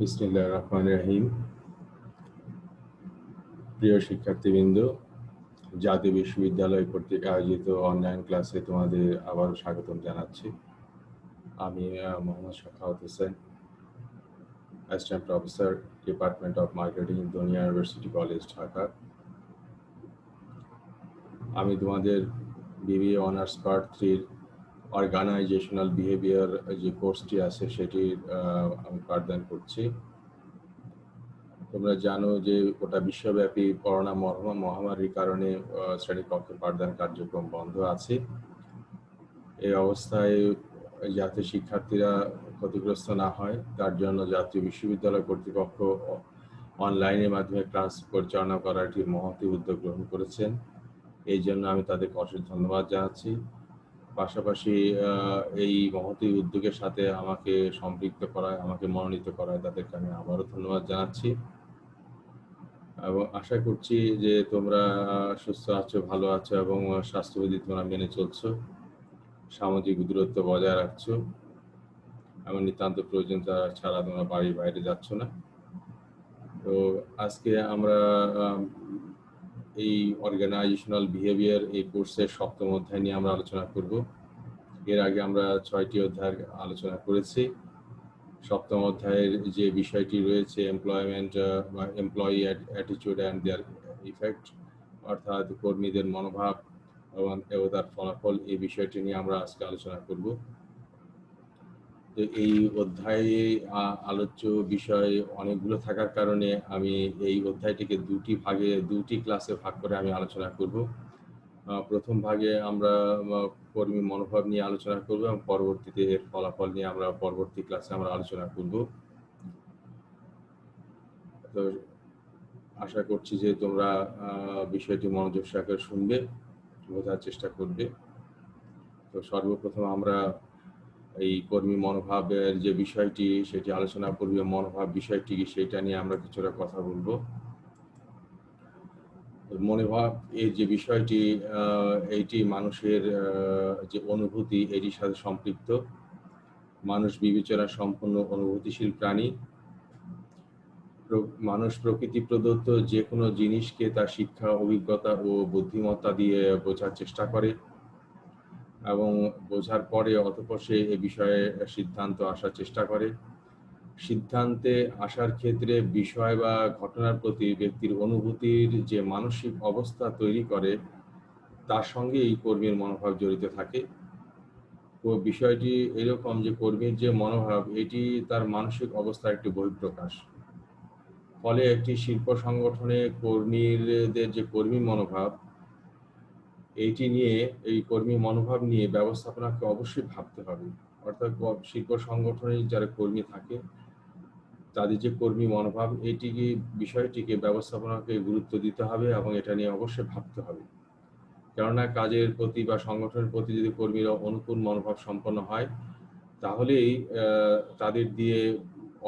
বিসমিল্লাহির রহমানির রহিম। প্রিয় শিক্ষার্থীবৃন্দ, জাতীয় বিশ্ববিদ্যালয় কর্তৃক আয়োজিত অনলাইন ক্লাসে তোমাদের আবারও স্বাগতম জানাচ্ছি। আমি Mohammad Shakhawat Hossain, assistant professor, department of marketing, Dunia university college, Dhaka. আমি তোমাদের BBA honours part 3 organisational behaviour যে কোর্সটি আছে সেটির আমি পাঠদান করছি। তোমরা জানো যে গোটা বিশ্বব্যাপী করোনা মহামারীর কারণে শ্রেণীকক্ষে পাঠদান কার্যক্রম বন্ধ আছে। এই অবস্থায় যাতে শিক্ষার্থীরা ক্ষতিগ্রস্ত না হয় তার জন্য জাতীয় বিশ্ববিদ্যালয় কর্তৃপক্ষ অনলাইনের মাধ্যমে ক্লাস পরিচালনা করার একটি মহতী উদ্যোগ গ্রহণ করেছেন। এই জন্য আমি তাদেরকে অশেষ ধন্যবাদ জানাচ্ছি। পাশাপাশি এই মহতী উদ্যোগের সাথে আমাকে সম্পৃক্ত করায়, আমাকে মনোনীত করায় তাদেরকে আমি আবারও ধন্যবাদ জানাচ্ছি এবং আশা করছি যে তোমরা সুস্থ আছো, ভালো আছো এবং স্বাস্থ্যবিধি তোমরা মেনে চলছো, সামাজিক দূরত্ব বজায় রাখছো এবং নিতান্ত প্রয়োজন ছাড়া তোমরা বাড়ির বাইরে যাচ্ছ না। তো আজকে আমরা এই অর্গানাইজেশনাল বিহেভিয়ার এই কোর্সের 7ম অধ্যায় নিয়ে আমরা আলোচনা করব। এর আগে আমরা 6টি অধ্যায় আলোচনা করেছি। 7ম অধ্যায়ের যে বিষয়টি রয়েছে এমপ্লয়মেন্ট বা employee attitude and their effect, অর্থাৎ কর্মীদের মনোভাব এবং তার ফলাফল, এই বিষয়টি নিয়ে আমরা আজকে আলোচনা করব। তো এই অধ্যায়ে আলোচ্য বিষয় অনেকগুলো থাকার কারণে আমি এই অধ্যায়টিকে দুটি ক্লাসে ভাগ করে আমি আলোচনা করব। প্রথম ভাগে আমরা কর্মী মনোভাব নিয়ে আলোচনা করব এবং পরবর্তীতে এর ফলাফল নিয়ে আমরা পরবর্তী ক্লাসে আমরা আলোচনা করব। তো আশা করছি যে তোমরা বিষয়টি মনোযোগ সহকারে শুনবে, বোঝার চেষ্টা করবে। তো সর্বপ্রথম আমরা এই কর্মী মনোভাবের যে বিষয়টি সেটি আলোচনা করব। মনোভাব বিষয়টি সেটা নিয়ে আমরা কিছুটা কথা বলবো। মনোভাব এই যে বিষয়টি, এইটি মানুষের যে অনুভূতি এটির সাথে সম্পৃক্ত। মানুষ বিবেচনা সম্পন্ন অনুভূতিশীল প্রাণী। মানুষ প্রকৃতি প্রদত্ত যে কোনো জিনিসকে তার শিক্ষা, অভিজ্ঞতা ও বুদ্ধিমত্তা দিয়ে বোঝার চেষ্টা করে এবং বোঝার পরে অতঃপর সে এ বিষয়ে সিদ্ধান্ত আসার চেষ্টা করে। সিদ্ধান্তে আসার ক্ষেত্রে বিষয় বা ঘটনার প্রতি ব্যক্তির অনুভূতির যে মানসিক অবস্থা তৈরি করে তার সঙ্গে এই কর্মীর মনোভাব জড়িত থাকে। তো বিষয়টি এরকম যে কর্মীর যে মনোভাব এটি তার মানসিক অবস্থার একটি বহিঃপ্রকাশ। ফলে একটি শিল্প সংগঠনে কর্মীদের যে কর্মী মনোভাব এইটি নিয়ে, এই কর্মী মনোভাব নিয়ে ব্যবস্থাপনাকে অবশ্যই ভাবতে হবে। অর্থাৎ শিল্প সংগঠনে যারা কর্মী থাকে তাদের যে কর্মী মনোভাব বিষয়টিকে ব্যবস্থাপনাকে গুরুত্ব দিতে হবে এবং এটা নিয়ে অবশ্যই ভাবতে হবে। কেননা কাজের প্রতি বা সংগঠনের প্রতি যদি কর্মীরা অনুকূল মনোভাব সম্পন্ন হয় তাহলেই তাদের দিয়ে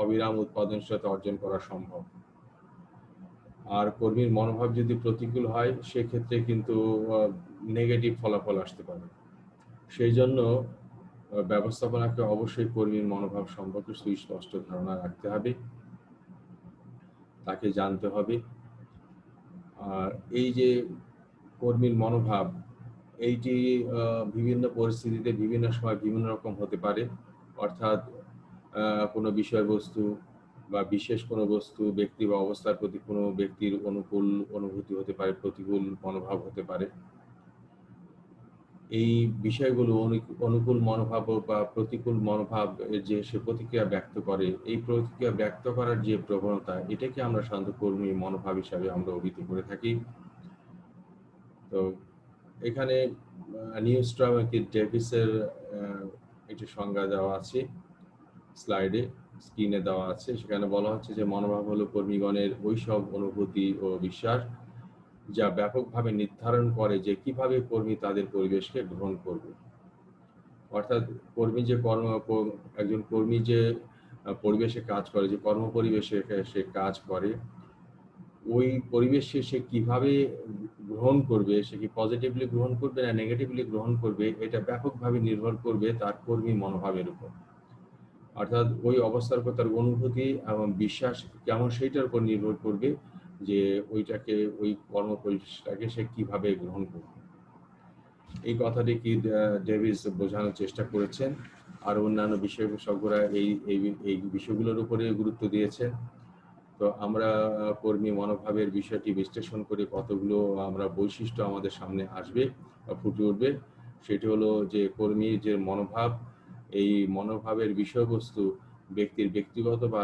অবিরাম উৎপাদনশীলতা অর্জন করা সম্ভব। আর কর্মীর মনোভাব যদি প্রতিকূল হয় সেক্ষেত্রে কিন্তু নেগেটিভ ফলাফল আসতে পারে। সেই জন্য ব্যবস্থাপনাকে অবশ্যই কর্মীর মনোভাব সম্পর্কে সুস্পষ্ট ধারণা রাখতে হবে, তাকে জানতে হবে। আর এই যে কর্মীর মনোভাব এইটি বিভিন্ন পরিস্থিতিতে বিভিন্ন সময় বিভিন্ন রকম হতে পারে। অর্থাৎ কোনো বিষয়বস্তু বা বিশেষ কোনো বস্তু, ব্যক্তি বা অবস্থার প্রতি কোনো ব্যক্তির অনুকূল অনুভূতি হতে পারে, প্রতিকূল মনোভাব হতে পারে। এই বিষয়গুলো অনুকূল মনোভাব বা প্রতিকূল মনোভাব যে সে প্রতিক্রিয়া ব্যক্ত করে, এই প্রতিক্রিয়া ব্যক্ত করার যে প্রবণতা এটাকে আমরা সাধারণত কর্মী মনোভাব হিসাবে আমরা অভিহিত করে থাকি। তো এখানে নিউস্ট্রম ডেভিসের একটি সংজ্ঞা দেওয়া আছে, স্ক্রিনে দেওয়া আছে। সেখানে বলা হচ্ছে যে মনোভাব হলো কর্মীগণের ওইসব অনুভূতি ও বিশ্বাস যা ব্যাপকভাবে নির্ধারণ করে যে কিভাবে কর্মী তাদের পরিবেশকে গ্রহণ করবে। অর্থাৎ একজন কর্মী যে পরিবেশে কাজ করে, যে কর্ম পরিবেশে সে কাজ করে, ওই পরিবেশে সে কিভাবে গ্রহণ করবে, সে কি পজিটিভলি গ্রহণ করবে না নেগেটিভলি গ্রহণ করবে, এটা ব্যাপকভাবে নির্ভর করবে তার কর্মী মনোভাবের উপর। অর্থাৎ ওই অবস্থার উপর তার অনুভূতি এবং বিশ্বাস কেমন সেইটার উপর নির্ভর করবে যে ওইটাকে, ওই কর্মপরিবেশটাকে সে কিভাবে গ্রহণ করবে। এই কথাটি কি ডেভিস বোঝানোর চেষ্টা করেছেন। আর অন্যান্য বিশেষজ্ঞরা এই এই এই বিষয়গুলোর উপরে গুরুত্ব দিয়েছেন। তো আমরা কর্মী মনোভাবের বিষয়টি বিশ্লেষণ করে কতগুলো আমরা বৈশিষ্ট্য আমাদের সামনে আসবে বা ফুটে উঠবে। সেটি হলো যে কর্মীর যে মনোভাব, এই মনোভাবের বিষয়বস্তু ব্যক্তির ব্যক্তিগত বা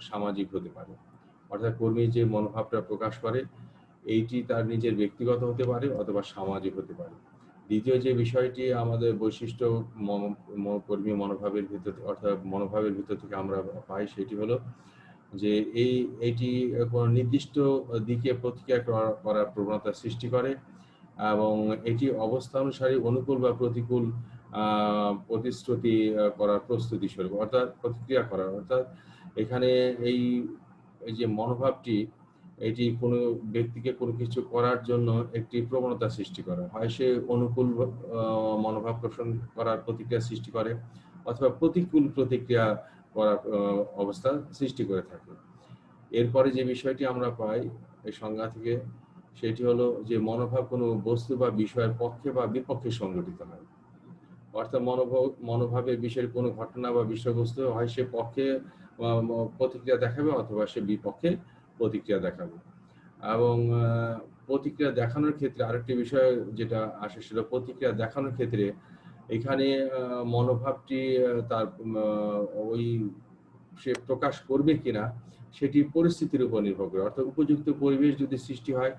সামাজিক হতে পারে। অর্থাৎ কর্মী যে মনোভাবটা প্রকাশ করে এইটি তার নিজের ব্যক্তিগত হতে পারে অথবা সামাজিক হতে পারে। দ্বিতীয় যে বিষয়টি আমাদের বৈশিষ্ট্য কর্মী মনোভাবের ভিতর, অর্থাৎ মনোভাবের ভিতর থেকে আমরা পাই, সেটি হলো যে এইটি কোনো নির্দিষ্ট দিকে প্রতিক্রিয়া করার প্রবণতা সৃষ্টি করে এবং এটি অবস্থা অনুসারে অনুকূল বা প্রতিকূল প্রতিশ্রুতি করার প্রস্তুতি স্বরূপ, অর্থাৎ প্রতিক্রিয়া করার, অর্থাৎ এখানে এই এই যে মনোভাবটি, এটি কোনো ব্যক্তিকে কোনো কিছু করার জন্য একটি প্রবণতা সৃষ্টি করে। হয় সে অনুকূল মনোভাব পোষণ করার প্রতিক্রিয়া সৃষ্টি করে অথবা প্রতিকূল প্রতিক্রিয়া করার অবস্থা সৃষ্টি করে থাকে। এরপরে যে বিষয়টি আমরা পাই এই সংজ্ঞা থেকে, সেটি হলো যে মনোভাব কোনো বস্তু বা বিষয়ের পক্ষে বা বিপক্ষে সংগঠিত হয়। অর্থাৎ মনোভাবের বিষয়ের কোনো ঘটনা বা বিষয়বস্তু হয় সে পক্ষে প্রতিক্রিয়া দেখাবে অথবা সে বিপক্ষে প্রতিক্রিয়া দেখাবে। এবং প্রতিক্রিয়া দেখানোর ক্ষেত্রে আরেকটি বিষয় যেটা আসে সেটা প্রতিক্রিয়া দেখানোর ক্ষেত্রে এখানে মনোভাবটি তার ওই সে প্রকাশ করবে কিনা সেটি পরিস্থিতির উপর নির্ভর করে। অর্থাৎ উপযুক্ত পরিবেশ যদি সৃষ্টি হয়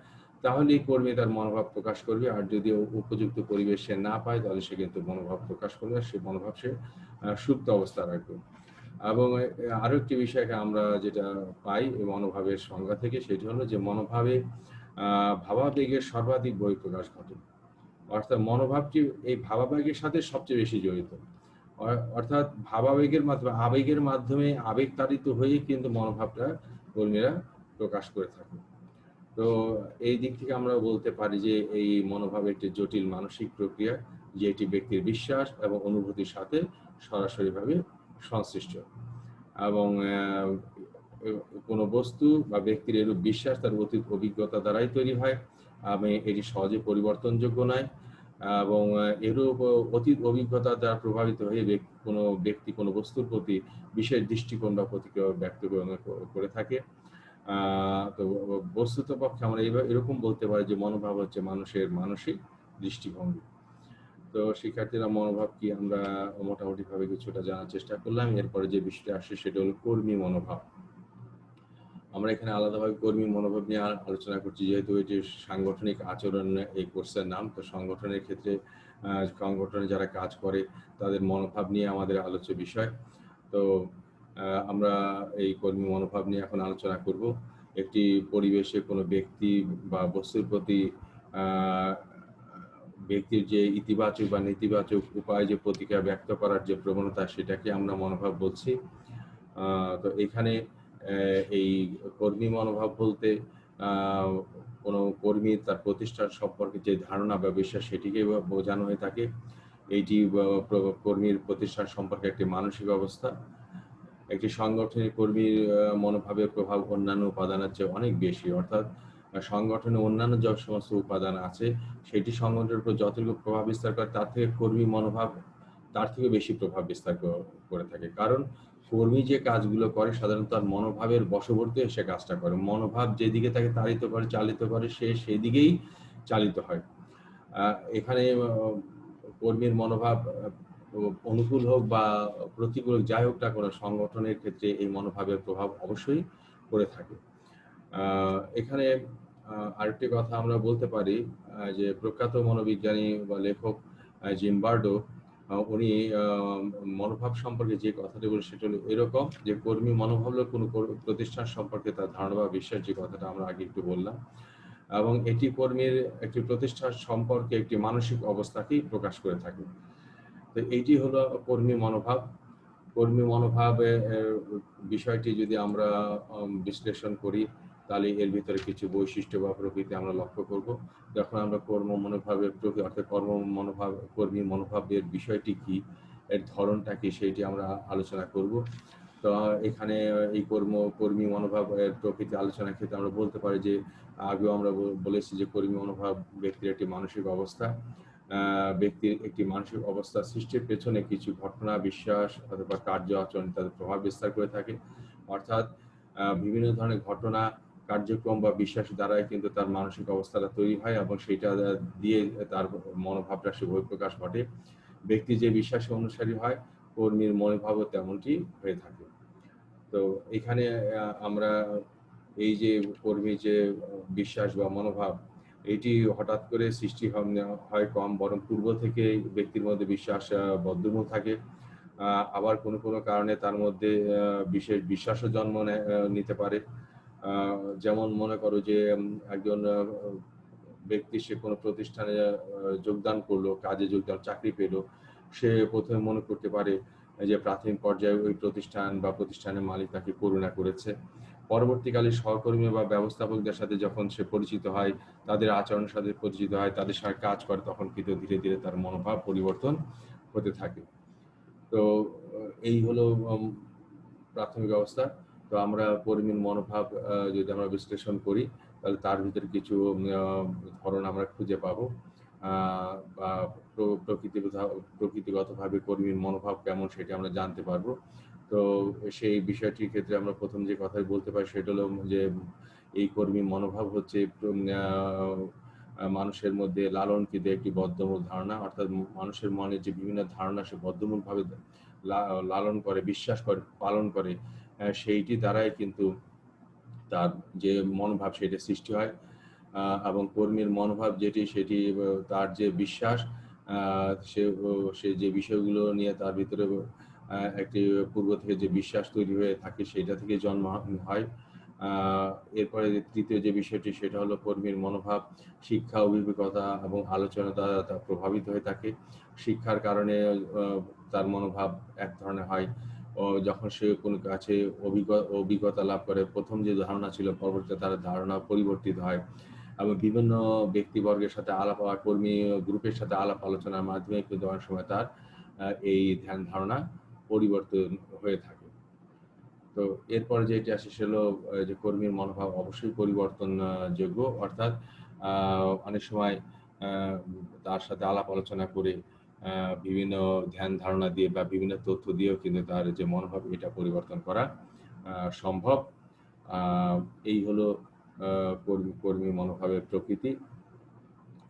তাহলে এই কর্মী তার মনোভাব প্রকাশ করবে, আর যদি উপযুক্ত পরিবেশ সে না পায় তাহলে সে কিন্তু মনোভাব প্রকাশ করবে, সে মনোভাব সে সুপ্ত অবস্থা রাখবে। এবং আরো একটি বিষয়কে আমরা যেটা পাই এই মনোভাবের সংজ্ঞা থেকে, সেটি হলো যে মনোভাবে ভাবাবেগের সর্বাধিক বহিঃপ্রকাশ ঘটে। অর্থাৎ মনোভাবটি এই ভাবাবেগের সাথে সবচেয়ে বেশি জড়িত। অর্থাৎ ভাবাবেগের মাধ্যমে, আবেগের মাধ্যমে আবেগতাড়িত হয়ে কিন্তু মনোভাবটা কর্মীরা প্রকাশ করে থাকে। তো এই দিক থেকে আমরা বলতে পারি যে এই মনোভাব একটি জটিল মানসিক প্রক্রিয়া, যেটি ব্যক্তির বিশ্বাস এবং অনুভূতির সাথে সরাসরিভাবে সংশ্লিষ্ট। এবং কোনো বস্তু বা ব্যক্তির এরূপ বিশ্বাস তার অতীত অভিজ্ঞতা দ্বারাই তৈরি হয় এবং এটি সহজে পরিবর্তনযোগ্য নয়। এবং এরূপ অতীত অভিজ্ঞতা দ্বারা প্রভাবিত হয়ে কোনো ব্যক্তি কোনো বস্তুর প্রতি বিশেষ দৃষ্টিকোণ বা প্রতিক্রিয়া ব্যক্ত করে থাকে। তো বস্তুতপক্ষে আমরা এরকম বলতে পারি যে মনোভাব হচ্ছে মানুষের মানসিক দৃষ্টিভঙ্গি। তো শিক্ষার্থীরা মনোভাব কি আমরা মোটামুটি ভাবে কিছুটা জানার চেষ্টা করলাম। এরপরে যে বিষয়টা আসে সেটা হলো কর্মী মনোভাব। আমরা এখানে আলাদাভাবে কর্মী মনোভাব নিয়ে আলোচনা করছি, যেহেতু এটি সাংগঠনিক আচরণ এই কোর্সের নাম। তো সংগঠনের ক্ষেত্রে সংগঠনে যারা কাজ করে তাদের মনোভাব নিয়ে আমাদের আলোচ্য বিষয়। তো আমরা এই কর্মী মনোভাব নিয়ে এখন আলোচনা করব। একটি পরিবেশে কোনো ব্যক্তি বা বস্তুর প্রতি ব্যক্তির যে ইতিবাচক বা নেতিবাচক উপায়ে যে প্রতিক্রিয়া ব্যক্ত করার যে প্রবণতা, সেটাকে আমরা মনোভাব বলছি। তো এখানে এই কর্মী মনোভাব বলতে কোনো কর্মী তার প্রতিষ্ঠান সম্পর্কে যে ধারণা বা বিশ্বাস সেটিকে বোঝানো হয়ে থাকে। এইটি কর্মীর প্রতিষ্ঠান সম্পর্কে একটি মানসিক অবস্থা। একটি সংগঠনের কর্মীর মনোভাবের প্রভাব অন্যান্য উপাদানের চেয়ে অনেক বেশি। অর্থাৎ সংগঠনে অন্যান্য যে সমস্ত উপাদান আছে সেটি সংগঠনের উপর যতটুকু প্রভাব বিস্তার করে তার থেকে কর্মী মনোভাব তার থেকে বেশি প্রভাব বিস্তার করে থাকে। কারণ কর্মী যে কাজগুলো করে সাধারণত তার মনোভাবের বশবর্তী সে কাজটা করে। মনোভাব যেদিকে তাকে তাড়িত করে, চালিত করে, সে সেই দিকেই চালিত হয়। এখানে কর্মীর মনোভাব অনুকূল হোক বা প্রতিকূল যাই হোক না কোনো, সংগঠনের ক্ষেত্রে এই মনোভাবের প্রভাব অবশ্যই পড়ে থাকে। এখানে আরেকটি কথা আমরা বলতে পারি যে প্রখ্যাত মনোবিজ্ঞানী বা লেখক জিম্বার্ডো উনি মনোভাব সম্পর্কে যে কথাটি বলে সেটা হলো এরকম যে কর্মী মনোভাব হলো কোনো প্রতিষ্ঠান সম্পর্কে তার ধারণা বা বিশ্বাস, যে কথাটা আমরা আগে একটু বললাম, এবং এটি কর্মীর একটি প্রতিষ্ঠান সম্পর্কে একটি মানসিক অবস্থাকেই প্রকাশ করে থাকে। তো এইটি হলো কর্মী মনোভাব। কর্মী মনোভাবে বিষয়টি যদি আমরা বিশ্লেষণ করি তাহলে এর ভিতরে কিছু বৈশিষ্ট্য বা প্রকৃতি আমরা লক্ষ্য করব। যখন আমরা কর্ম মনোভাবের অর্থাৎ কর্মী মনোভাবের বিষয়টি কি এর ধরনটা কি সেইটি আমরা আলোচনা করব। তো এখানে এই কর্মী মনোভাবের প্রকৃতি আলোচনার ক্ষেত্রে আমরা বলতে পারি যে আগেও আমরা বলেছি যে কর্মী মনোভাব ব্যক্তির একটি মানসিক অবস্থা। ব্যক্তির একটি মানসিক অবস্থা সৃষ্টির পেছনে কিছু ঘটনা, বিশ্বাস অথবা কার্য আচরণ তাদের প্রভাব বিস্তার করে থাকে। অর্থাৎ বিভিন্ন ধরনের ঘটনা, কার্যক্রম বা বিশ্বাস দ্বারাই কিন্তু তার মানসিক অবস্থাটা তৈরি হয় এবং সেটা দিয়ে তার মনোভাবটা সে বহিঃপ্রকাশ ঘটে। ব্যক্তি যে বিশ্বাসে অনুসারী হয়, কর্মীর মনোভাবও তেমনটি হয়ে থাকে। তো এখানে আমরা এই যে কর্মীর যে বিশ্বাস বা মনোভাব, এটি হঠাৎ করে সৃষ্টি হয় কম, বরং পূর্ব থেকেই ব্যক্তির মধ্যে বিশ্বাস বদ্ধমূল থাকে। আবার কোনো কারণে তার মধ্যে বিশেষ বিশ্বাসও জন্ম নিতে পারে। যেমন মনে করো যে একজন ব্যক্তি সে কোনো প্রতিষ্ঠানে যোগদান করলো, কাজে যোগদান, চাকরি পেল। সে ১ম এ মনে করতে পারে যে প্রাথমিক পর্যায়ে ওই প্রতিষ্ঠান বা প্রতিষ্ঠানের মালিক তাকে করুণা করেছে। পরবর্তীকালে সহকর্মী বা ব্যবস্থাপকদের সাথে যখন সে পরিচিত হয়, তাদের আচরণের সাথে পরিচিত হয়, তাদের সাথে কাজ করে, তখন কিন্তু ধীরে, ধীরে তার মনোভাব পরিবর্তন হতে থাকে। তো এই হলো প্রাথমিক অবস্থা। তো আমরা কর্মীর মনোভাব যদি আমরা বিশ্লেষণ করি, তাহলে তার ভিতরে কিছু ধরন আমরা খুঁজে পাবো। বা প্রকৃতিগতভাবে কর্মীর মনোভাব কেমন সেটা আমরা জানতে পারবো। তো সেই বিষয়টির ক্ষেত্রে আমরা ১ম যে কথাই বলতে পারি সেটা হলো যে এই কর্মীর মনোভাব হচ্ছে মানুষের মধ্যে লালনকৃত একটি বদ্ধমূল ধারণা। অর্থাৎ মানুষের মনে যে বিভিন্ন ধারণা সে বদ্ধমূলভাবে লালন করে, বিশ্বাস করে, পালন করে, সেইটি দ্বারাই কিন্তু তার যে মনোভাব সেটা সৃষ্টি হয়। এবং কর্মীর মনোভাব যেটি সেটি তার যে বিশ্বাস, সে যে বিষয়গুলো নিয়ে তার ভিতরে একটি পূর্ব থেকে যে বিশ্বাস তৈরি হয়ে থাকে সেটা থেকে জন্ম হয়। এরপরে তৃতীয় যে বিষয়টি সেটা হলো কর্মীর মনোভাব শিক্ষা, অভিজ্ঞতা এবং আলোচনা দ্বারা তা প্রভাবিত হয়ে থাকে। শিক্ষার কারণে তার মনোভাব এক ধরনের হয়। যখন সে কোনো কাছে অভিজ্ঞতা লাভ করে, ১ম যে ধারণা ছিল পরবর্তীতে তার ধারণা পরিবর্তিত হয় এবং বিভিন্ন ব্যক্তিবর্গের সাথে কর্মী গ্রুপের সাথে আলাপ আলোচনার মাধ্যমে কিন্তু অনেক সময় তার এই ধ্যান ধারণা পরিবর্তন হয়ে থাকে। তো এরপরে যেটি আসে সেটা হলো যে কর্মীর মনোভাব অবশ্যই পরিবর্তন যোগ্য। অর্থাৎ অনেক সময় আ তার সাথে আলাপ আলোচনা করে বিভিন্ন ধ্যান ধারণা দিয়ে বা বিভিন্ন তথ্য দিয়েও কিন্তু তার যে মনোভাব এটা পরিবর্তন করা সম্ভব। আ এই হলো কর্মী মনোভাবের প্রকৃতি।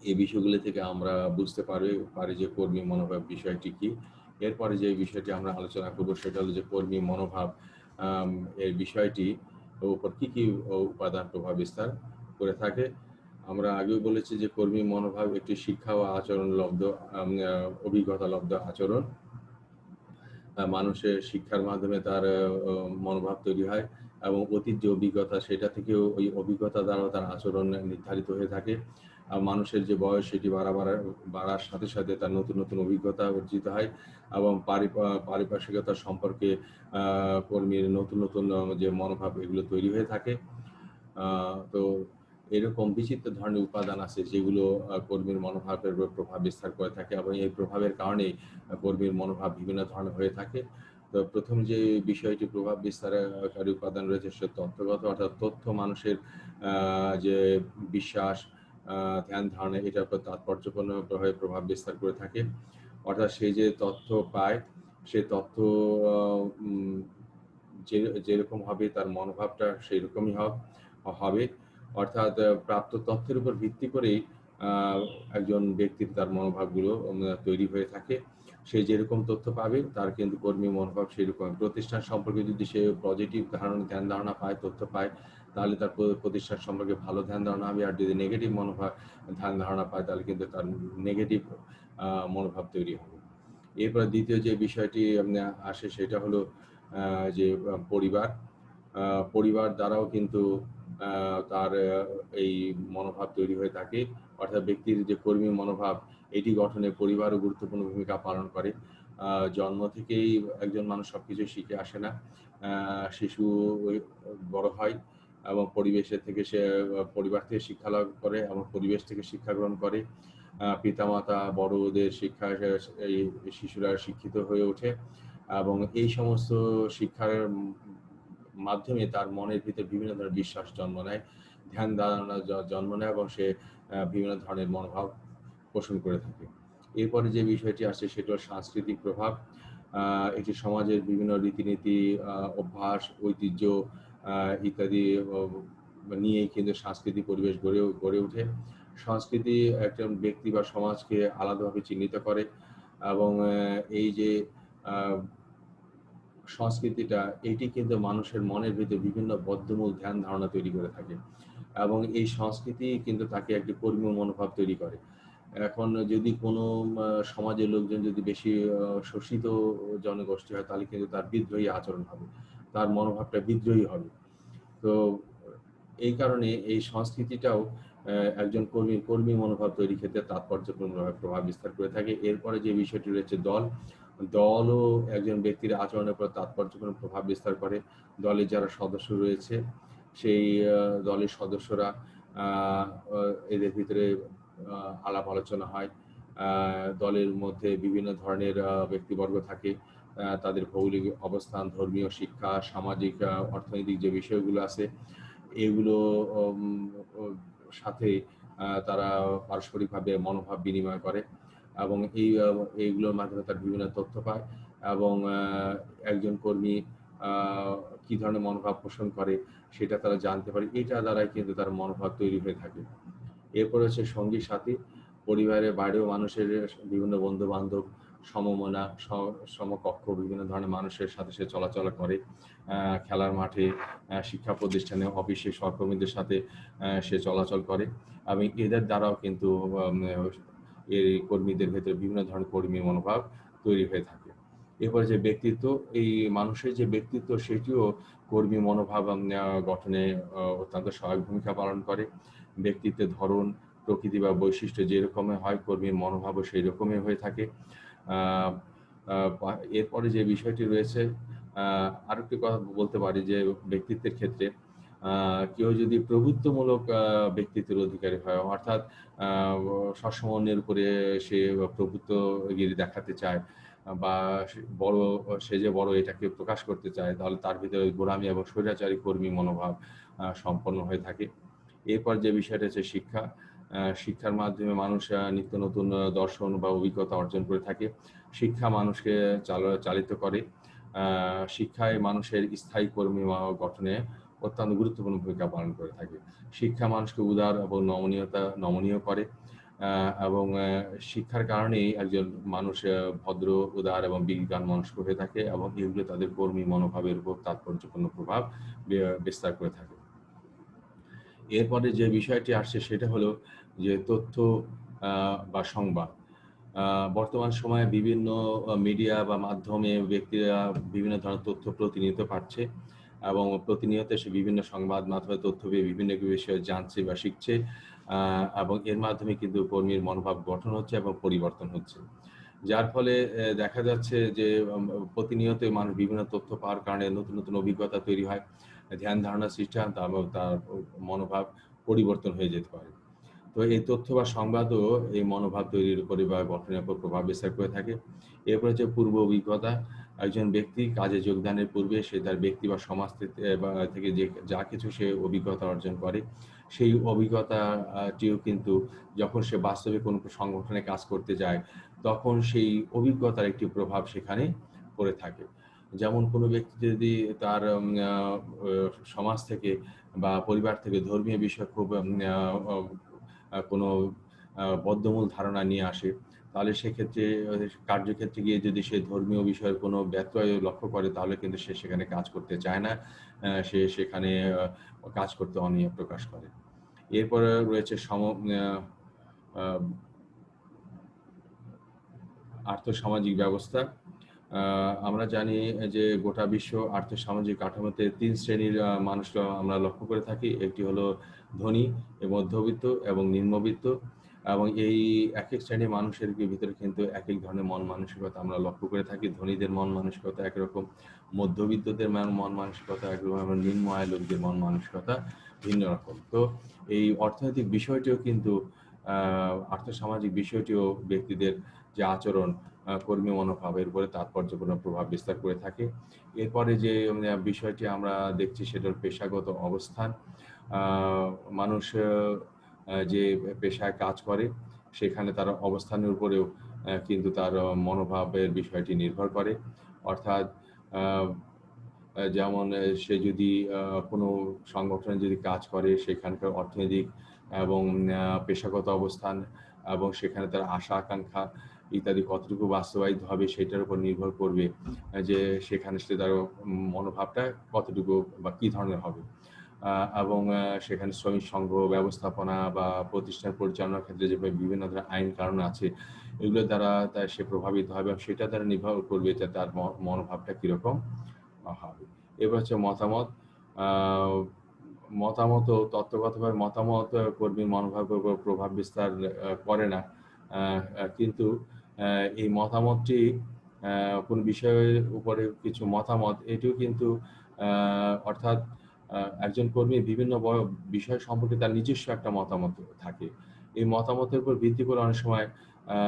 এই বিষয়গুলো থেকে আমরা বুঝতে পারি যে কর্মী মনোভাব বিষয়টি কি। এরপরে যে বিষয়টি আমরা আলোচনা করব সেটা হলো যে কর্মী মনোভাব আম এই বিষয়টি উপর কি উপাদান প্রভাব বিস্তার করে থাকে। আমরা আগেও বলেছি যে কর্মী মনোভাব একটি শিক্ষা ও আচরণলব্ধ অভিজ্ঞতালব্ধ আচরণ। মানুষের শিক্ষার মাধ্যমে তার মনোভাব তৈরি হয় এবং অতীত যে অভিজ্ঞতা সেটা থেকেও ওই অভিজ্ঞতা দ্বারা তার আচরণ নির্ধারিত হয়ে থাকে। মানুষের যে বয়স সেটি বাড়ার সাথে, সাথে তার নতুন অভিজ্ঞতা অর্জিত হয় এবং পারিপার্শ্বিকতা সম্পর্কে কর্মীর নতুন যে মনোভাব এগুলো তৈরি হয়ে থাকে। তো এরকম বিচিত্র ধরনের উপাদান আছে যেগুলো কর্মীর মনোভাবের উপর প্রভাব বিস্তার করে থাকে এবং এই প্রভাবের কারণেই কর্মীর মনোভাব বিভিন্ন ধরনের হয়ে থাকে। তো ১ম যে বিষয়টি প্রভাব বিস্তারকারী উপাদান রয়েছে সে তথ্যগত, অর্থাৎ তথ্য মানুষের যে বিশ্বাস, ধ্যান ধারণা এটার উপর তাৎপর্যপূর্ণভাবে প্রভাব বিস্তার করে থাকে। অর্থাৎ সে যে তথ্য পায় সে তথ্য আ উম যে যেরকম হবে তার মনোভাবটা সেইরকমই হবে। অর্থাৎ প্রাপ্ত তথ্যের উপর ভিত্তি করেই আ একজন ব্যক্তির তার মনোভাবগুলো তৈরি হয়ে থাকে। সে যেরকম তথ্য পাবে তার কিন্তু কর্মী মনোভাব সেরকম। প্রতিষ্ঠান সম্পর্কে যদি সে পজিটিভ ধ্যান ধারণা পায়, তথ্য পায়, তাহলে তার প্রতিষ্ঠান সম্পর্কে ভালো ধ্যান ধারণা হবে। আর যদি নেগেটিভ ধ্যান ধারণা পায় তাহলে কিন্তু তার নেগেটিভ মনোভাব তৈরি হবে। এরপরে ২য় যে বিষয়টি আসে সেটা হলো যে পরিবার। আ পরিবার দ্বারাও কিন্তু তার এই মনোভাব তৈরি হয়ে থাকে। অর্থাৎ ব্যক্তির যে কর্মী মনোভাব এটি গঠনে পরিবারও গুরুত্বপূর্ণ ভূমিকা পালন করে। আ জন্ম থেকেই একজন মানুষ সবকিছু শিখে আসে না। আ শিশু ওই বড় হয় এবং পরিবেশের থেকে সে পরিবার থেকে শিক্ষা লাভ করে এবং পরিবেশ থেকে শিক্ষা গ্রহণ করে। পিতামাতা বড়দের শিক্ষায় এই শিশুরা শিক্ষিত হয়ে ওঠে এবং এই সমস্ত শিক্ষার মাধ্যমে তার মনের ভিতরে বিভিন্ন ধরনের বিশ্বাস জন্ম নেয়, ধ্যান ধারণা জন্ম নেয় এবং সে বিভিন্ন ধরনের মনোভাব পোষণ করে থাকে। এরপরে যে বিষয়টি আসছে সেটা হলো সাংস্কৃতিক প্রভাব। এটি সমাজের বিভিন্ন রীতিনীতি, অভ্যাস, ঐতিহ্য ইত্যাদি নিয়েই কিন্তু সাংস্কৃতিক পরিবেশ গড়ে ওঠে। সংস্কৃতি একটা ব্যক্তি বা সমাজকে আলাদাভাবে চিহ্নিত করে এবং এই যে সংস্কৃতিটা এটি কিন্তু মানুষের মনের ভিতরে বিভিন্ন বদ্ধমূল ধ্যান ধারণা তৈরি করে থাকে এবং এই সংস্কৃতি কিন্তু তাকে একটি কর্মীয় মনোভাব তৈরি করে। এখন যদি কোনো সমাজের লোকজন যদি বেশি শোষিত জনগোষ্ঠী হয় তাহলে কিন্তু তার বিদ্রোহী আচরণ হবে, তার মনোভাবটা বিদ্রোহী হবে। তো এই কারণে এই সংস্কৃতিটাও একজন কর্মী মনোভাব তৈরি ক্ষেত্রে তাৎপর্যপূর্ণভাবে প্রভাব বিস্তার করে থাকে। এরপরে যে বিষয়টি রয়েছে দলও একজন ব্যক্তির আচরণের উপর তাৎপর্যপূর্ণ প্রভাব বিস্তার করে। দলের যারা সদস্য রয়েছে সেই দলের সদস্যরা এদের ভিতরে আলাপ আলোচনা হয়। দলের মধ্যে বিভিন্ন ধরনের ব্যক্তিবর্গ থাকে, তাদের ভৌগোলিক অবস্থান, ধর্মীয় শিক্ষা, সামাজিক অর্থনৈতিক যে বিষয়গুলো আছে এগুলো সাথে তারা পারস্পরিকভাবে মনোভাব বিনিময় করে এবং এইগুলোর মাধ্যমে তার বিভিন্ন তথ্য পায় এবং একজন কর্মী কি ধরনের মনোভাব পোষণ করে সেটা তারা জানতে পারে। এটা দ্বারাই কিন্তু তার মনোভাব তৈরি হয়ে থাকে। এরপর হচ্ছে সঙ্গী সাথী, পরিবারের বাইরেও মানুষের বিভিন্ন বন্ধু বান্ধব, সমমনা, সমকক্ষ বিভিন্ন ধরনের মানুষের সাথে সে চলাচল করে। খেলার মাঠে, শিক্ষা প্রতিষ্ঠানে, অফিসে সহকর্মীদের সাথে সে চলাচল করে এবং এদের দ্বারাও কিন্তু এই কর্মীদের ভেতরে বিভিন্ন ধরনের কর্মী মনোভাব তৈরি হয়ে থাকে। এরপরে যে ব্যক্তিত্ব, এই মানুষের যে ব্যক্তিত্ব সেটিও কর্মী মনোভাব গঠনে অত্যন্ত সহায়ক ভূমিকা পালন করে। ব্যক্তিত্বের ধরন, প্রকৃতি বা বৈশিষ্ট্য যেরকমের হয় কর্মীর মনোভাবও সেই রকমই হয়ে থাকে। এরপরে যে বিষয়টি রয়েছে আরেকটি কথা বলতে পারি যে ব্যক্তিত্বের ক্ষেত্রে কেউ যদি প্রভুত্বমূলক ব্যক্তিত্বের অধিকারী হয়, অর্থাৎ সবসময় অন্যের উপরে সে প্রভুত্বগিরি দেখাতে চায় বা সে যে বড় এটাকে প্রকাশ করতে চায়, তাহলে তার ভিতরে গোলামী এবং স্বৈরাচারী কর্মী মনোভাব সম্পন্ন হয়ে থাকে। এরপর যে বিষয়টা হচ্ছে শিক্ষা। শিক্ষার মাধ্যমে মানুষ নিত্য নতুন দর্শন বা অভিজ্ঞতা অর্জন করে থাকে। শিক্ষা মানুষকে চালিত করে। শিক্ষায় মানুষের স্থায়ী কর্মী গঠনে অত্যন্ত গুরুত্বপূর্ণ ভূমিকা পালন করে থাকে। শিক্ষা মানুষকে উদার এবং নমনীয় করে এবং শিক্ষার কারণেই একজন মানুষ ভদ্র, উদার এবং বিজ্ঞান মনস্ক হয়ে থাকে এবং এগুলো তাদের কর্মী মনোভাবের উপর তাৎপর্যপূর্ণ প্রভাব বিস্তার করে থাকে। এরপরে যে বিষয়টি আসছে সেটা হলো যে তথ্য বা সংবাদ। বর্তমান সময়ে বিভিন্ন মিডিয়া বা মাধ্যমে ব্যক্তিরা বিভিন্ন ধরনের তথ্য প্রতিনিয়ত পাচ্ছে এবং প্রতিনিয়ত সে বিভিন্ন সংবাদ মাধ্যমে তথ্য পেয়ে বিভিন্ন বিষয়ে জানছে বা শিখছে এবং এর মাধ্যমে কিন্তু কর্মীর মনোভাব গঠন হচ্ছে এবং পরিবর্তন হচ্ছে। যার ফলে দেখা যাচ্ছে যে প্রতিনিয়ত মানুষ বিভিন্ন তথ্য পাওয়ার কারণে নতুন নতুন অভিজ্ঞতা তৈরি হয়, ধ্যান ধারণা সৃষ্টি হয়, তার মনোভাব পরিবর্তন হয়ে যেতে পারে। তো এই তথ্য বা সংবাদও এই মনোভাব তৈরির উপরে বা গঠনের উপর প্রভাব বিস্তার করে থাকে। এরপর হচ্ছে পূর্ব অভিজ্ঞতা। একজন ব্যক্তি কাজে যোগদানের পূর্বে সে তার ব্যক্তি বা সমাজ থেকে যে যা কিছু সে অভিজ্ঞতা অর্জন করে সেই অভিজ্ঞতাটিও কিন্তু যখন সে বাস্তবে কোনো সংগঠনে কাজ করতে যায় তখন সেই অভিজ্ঞতার একটি প্রভাব সেখানে পড়ে থাকে। যেমন কোনো ব্যক্তি যদি তার সমাজ থেকে বা পরিবার থেকে ধর্মীয় বিষয় খুব কোনো বদ্ধমূল ধারণা নিয়ে আসে, তাহলে সেক্ষেত্রে কার্যক্ষেত্রে গিয়ে যদি সে ধর্মীয় বিষয়ের কোনো ব্যত্যয় লক্ষ্য করে তাহলে কিন্তু সে সেখানে কাজ করতে চায় না, সে সেখানে কাজ করতে অনীহা প্রকাশ করে। এরপরে রয়েছে আর্থসামাজিক ব্যবস্থা। আমরা জানি যে গোটা বিশ্ব আর্থসামাজিক কাঠামোতে ৩ শ্রেণীর মানুষরা আমরা লক্ষ্য করে থাকি। একটি হলো ধনী, মধ্যবিত্ত এবং নিম্নবিত্ত এবং এই একেক শ্রেণীর মানুষের ভিতরে কিন্তু একেক ধরনের মন মানসিকতা আমরা লক্ষ্য করে থাকি। ধনীদের মন মানসিকতা একরকম, মধ্যবিত্তদের মন মানসিকতা একরকম এবং নিম্ন আয়ের লোকদের মন মানসিকতা ভিন্ন রকম। তো এই অর্থনৈতিক বিষয়টিও কিন্তু আর্থসামাজিক বিষয়টিও ব্যক্তিদের যে আচরণ, কর্মী মনোভাবের উপরে তাৎপর্যপূর্ণ প্রভাব বিস্তার করে থাকে। এরপরে যে বিষয়টি আমরা দেখছি সেটা হল পেশাগত অবস্থান। আ মানুষ যে পেশায় কাজ করে সেখানে তার অবস্থানের উপরেও কিন্তু তার মনোভাবের বিষয়টি নির্ভর করে। অর্থাৎ আ যেমন সে যদি কোনো সংগঠনে যদি কাজ করে সেখানকার অর্থনৈতিক এবং পেশাগত অবস্থান এবং সেখানে তার আশা-আকাঙ্ক্ষা ইত্যাদি কতটুকু বাস্তবায়িত হবে সেটার উপর নির্ভর করবে যে সেখানে সে তার মনোভাবটা কতটুকু বা কি ধরনের হবে। এবং সেখানে শ্রমিক সংঘ ব্যবস্থাপনা বা প্রতিষ্ঠান পরিচালনার ক্ষেত্রে যে বিভিন্ন ধরনের আইন কানুন আছে এগুলোর দ্বারা সে প্রভাবিত হবে এবং সেটা দ্বারা নির্ভর করবে যে তার মনোভাবটা কিরকম হবে। এবার হচ্ছে মতামত। আ মতামতও তত্ত্বগতভাবে মতামত কর্মীর মনোভাবের উপর প্রভাব বিস্তার করে না। আ আ কিন্তু এই মতামতটি কোনো বিষয়ের উপরে কিছু মতামত এটিও কিন্তু আ অর্থাৎ একজন কর্মীর বিভিন্ন বিষয় সম্পর্কে তার নিজস্ব একটা মতামত থাকে। এই মতামতের উপর ভিত্তি করে অনেক সময় আ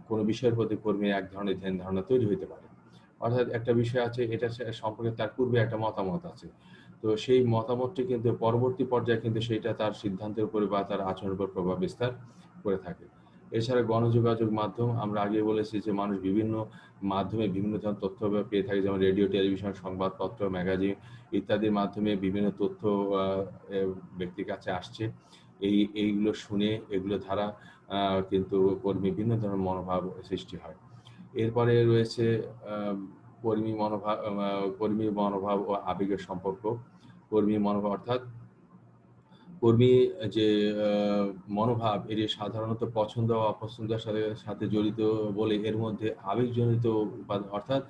কোনো বিষয়ের প্রতি কর্মীর এক ধরনের ধ্যান ধারণা তৈরি হইতে পারে। অর্থাৎ একটা বিষয় আছে এটা সম্পর্কে তার পূর্বে একটা মতামত আছে। তো সেই মতামতটি কিন্তু পরবর্তী পর্যায়ে কিন্তু সেইটা তার সিদ্ধান্তের উপরে বা তার আচরণের উপর প্রভাব বিস্তার করে থাকে। এছাড়া গণযোগাযোগ মাধ্যম আমরা আগেই বলেছি যে মানুষ বিভিন্ন মাধ্যমে বিভিন্ন ধরনের তথ্য পেয়ে থাকে যেমন রেডিও, টেলিভিশন, সংবাদপত্র, ম্যাগাজিন ইত্যাদির মাধ্যমে বিভিন্ন তথ্য আ এ ব্যক্তির কাছে আসছে। এইগুলো শুনে এগুলো দ্বারা কিন্তু কর্মীর বিভিন্ন ধরনের মনোভাব সৃষ্টি হয়। এরপরে রয়েছে আ কর্মী মনোভাব ও আবেগের সম্পর্ক। কর্মী মনোভাব অর্থাৎ কর্মী যে আ মনোভাব এটি সাধারণত পছন্দ ও অপছন্দের সাথে জড়িত বলে এর মধ্যে আবেগজনিত উপাদান অর্থাৎ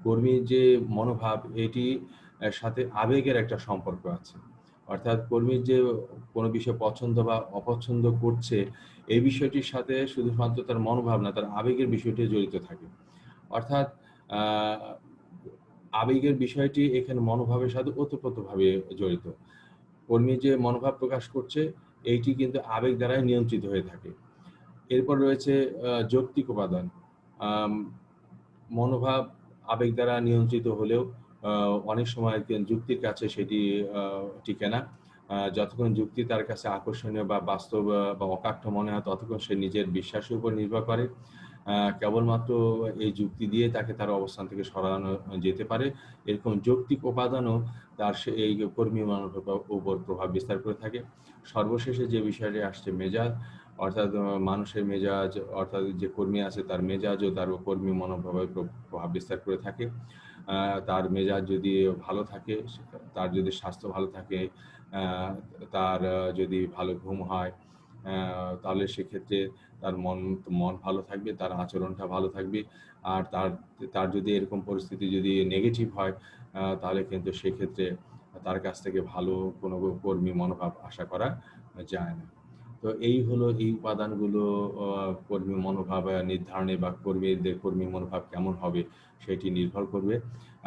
কর্মীর যে মনোভাব এটি সাথে আবেগের একটা সম্পর্ক আছে। অর্থাৎ কর্মীর যে কোনো বিষয় পছন্দ বা অপছন্দ করছে এই বিষয়টির সাথে শুধুমাত্র তার মনোভাব না তার আবেগের বিষয়টি জড়িত থাকে। অর্থাৎ আ আবেগের বিষয়টি এখানে মনোভাবের সাথে ওতপ্রোতভাবে জড়িত। কর্মী যে মনোভাব প্রকাশ করছে এইটি কিন্তু আবেগ দ্বারাই নিয়ন্ত্রিত হয়ে থাকে। এরপর রয়েছে যৌক্তিক উপাদান। আম মনোভাব আবেগ দ্বারা নিয়ন্ত্রিত হলেও আ অনেক সময় যুক্তির কাছে সেটি টিকে না। যতক্ষণ যুক্তি তার কাছে আকর্ষণীয় বা বাস্তব বা অকাট্য মনে হয় ততক্ষণ সে নিজের বিশ্বাসের উপর নির্ভর করে। কেবলমাত্র এই যুক্তি দিয়ে তাকে তার অবস্থান থেকে সরানো যেতে পারে। এরকম যৌক্তিক উপাদানও তার এই কর্মী মনোভাবের উপর প্রভাব বিস্তার করে থাকে। সর্বশেষে যে বিষয়টি আসছে মেজাজ, অর্থাৎ মানুষের মেজাজ অর্থাৎ যে কর্মী আছে তার মেজাজও তার কর্মী মনোভাবের প্রভাব বিস্তার করে থাকে। তার মেজাজ যদি ভালো থাকে, তার যদি স্বাস্থ্য ভালো থাকে, আ তার যদি ভালো ঘুম হয়, তাহলে সেক্ষেত্রে তার মন ভালো থাকবে, তার আচরণটা ভালো থাকবে। আর তার তার যদি এরকম পরিস্থিতি যদি নেগেটিভ হয়, তাহলে কিন্তু সেক্ষেত্রে তার কাছ থেকে ভালো কোনো কর্মী মনোভাব আশা করা যায় না। তো এই হলো এই উপাদানগুলো আ কর্মী মনোভাব নির্ধারণে বা কর্মী মনোভাব কেমন হবে সেটি নির্ভর করবে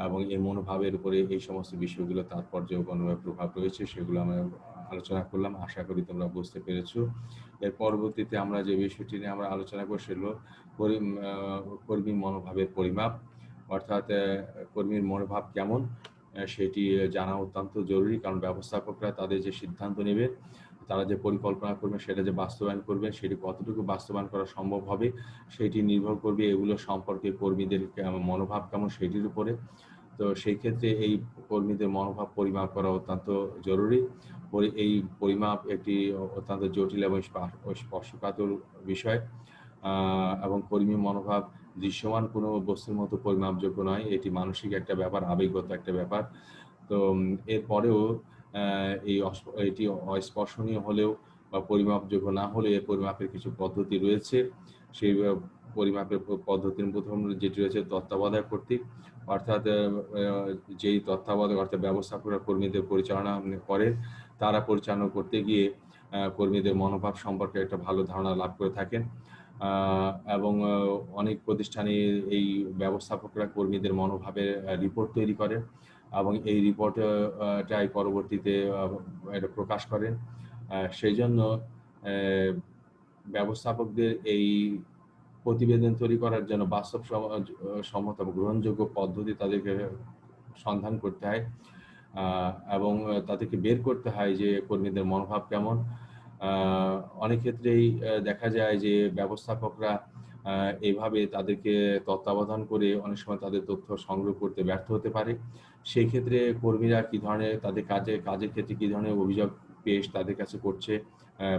এবং এই মনোভাবের উপরে এই সমস্ত বিষয়গুলো তাৎপর্য প্রভাব রয়েছে সেগুলো আমরা আলোচনা করলাম। আশা করি তোমরা বুঝতে পেরেছো। এর পরবর্তীতে আমরা যে বিষয়টি নিয়ে আমরা আলোচনা করব সেগুলো করিম আ কর্মী মনোভাবের পরিমাপ। অর্থাৎ কর্মীর মনোভাব কেমন সেটি জানা অত্যন্ত জরুরি। কারণ ব্যবস্থাপকরা তাদের যে সিদ্ধান্ত নেবে, তারা যে পরিকল্পনা করবেন সেটা যে বাস্তবায়ন করবেন সেটি কতটুকু বাস্তবায়ন করা সম্ভব হবে সেটি নির্ভর করবে এগুলো সম্পর্কে কর্মীদের মনোভাব কেমন সেটির উপরে। তো সেই ক্ষেত্রে এই কর্মীদের মনোভাব পরিমাপ করা অত্যন্ত জরুরি। এই পরিমাপ একটি অত্যন্ত জটিল এবং স্পর্শকাতর বিষয়। আ এবং কর্মী মনোভাব দৃশ্যমান কোনো বস্তুর মতো পরিমাপযোগ্য নয়। এটি মানসিক একটা ব্যাপার, আবেগগত একটা ব্যাপার। তো এরপরেও অ্যা এটি অস্পর্শনীয় হলেও বা পরিমাপযোগ্য না হলে এর পরিমাপের কিছু পদ্ধতি রয়েছে। সেই পরিমাপের পদ্ধতির ১ম যেটি রয়েছে তত্ত্বাবধায়ক কর্তৃক। অর্থাৎ যেই তত্ত্বাবধায়ক অর্থাৎ ব্যবস্থাপকরা কর্মীদের পরিচালনা করেন, তারা পরিচালনা করতে গিয়ে কর্মীদের মনোভাব সম্পর্কে একটা ভালো ধারণা লাভ করে থাকেন। আ এবং অনেক প্রতিষ্ঠানে এই ব্যবস্থাপকরা কর্মীদের মনোভাবের রিপোর্ট তৈরি করেন এবং এই রিপোর্ট টাই পরবর্তীতে এটা প্রকাশ করেন। সেইজন্য অ্যা ব্যবস্থাপকদের এই প্রতিবেদন তৈরি করার জন্য সম্মত এবং গ্রহণযোগ্য পদ্ধতি তাদেরকে সন্ধান করতে হয়, এবং তাদেরকে বের করতে হয় যে কর্মীদের মনোভাব কেমন। অনেক ক্ষেত্রেই দেখা যায় যে ব্যবস্থাপকরা এভাবে তাদেরকে তত্ত্বাবধান করে অনেক সময় তাদের তথ্য সংগ্রহ করতে ব্যর্থ হতে পারে। সেই ক্ষেত্রে কর্মীরা কি ধরনের তাদের কাজের ক্ষেত্রে কি ধরনের অভিযোগ পেশ তাদের কাছে করছে,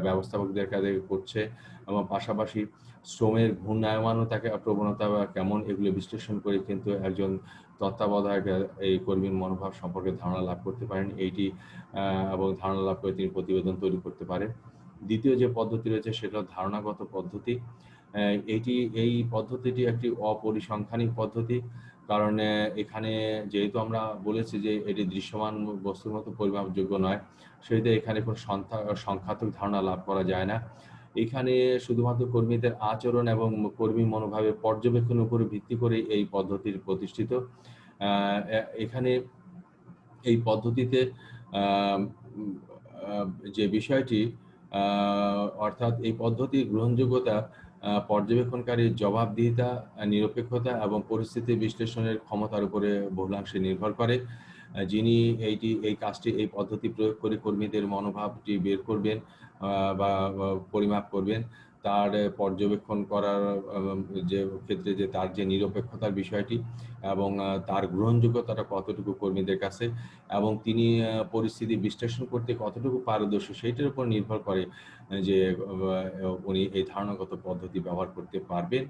ব্যবস্থাপকদের কাছে করছে, এবং পাশাপাশি শ্রমের ঘূর্ণায়মানও তাকে প্রবণতা কেমন, এগুলো বিশ্লেষণ করে কিন্তু একজন তত্ত্বাবধায়ক এই কর্মীর মনোভাব সম্পর্কে ধারণা লাভ করতে পারেন এইটি, এবং ধারণা লাভ করে তিনি প্রতিবেদন তৈরি করতে পারেন। দ্বিতীয় যে পদ্ধতি রয়েছে সেটা ধারণাগত পদ্ধতি। এই পদ্ধতিটি একটি অপরিসংখ্যানিক পদ্ধতি, কারণ এখানে যেহেতু আমরা বলেছি যে এটি দৃশ্যমান বস্তুর মতো পরিমাপযোগ্য নয়, সেহেতু এখানে কোনো সংখ্যাত্মক ধারণা লাভ করা যায় না। এখানে শুধুমাত্র কর্মীদের আচরণ এবং কর্মী মনোভাবের পর্যবেক্ষণের উপর ভিত্তি করে এই পদ্ধতির প্রতিষ্ঠিত। এখানে এই পদ্ধতিতে যে বিষয়টি, অর্থাৎ এই পদ্ধতির গ্রহণযোগ্যতা পর্যবেক্ষণকারীর জবাবদিহিতা, নিরপেক্ষতা এবং পরিস্থিতি বিশ্লেষণের ক্ষমতার উপরে বহুলাংশে নির্ভর করে। যিনি এই কাজটি এই পদ্ধতি প্রয়োগ করে কর্মীদের মনোভাবটি বের করবেন বা পরিমাপ করবেন, তার পর্যবেক্ষণ করার যে ক্ষেত্রে যে তার যে নিরপেক্ষতার বিষয়টি এবং তার গ্রহণযোগ্যতাটা কতটুকু কর্মীদের কাছে, এবং তিনি পরিস্থিতি বিশ্লেষণ করতে কতটুকু পারদর্শী, সেইটার উপর নির্ভর করে যে উনি এই ধারণাগত পদ্ধতি ব্যবহার করতে পারবেন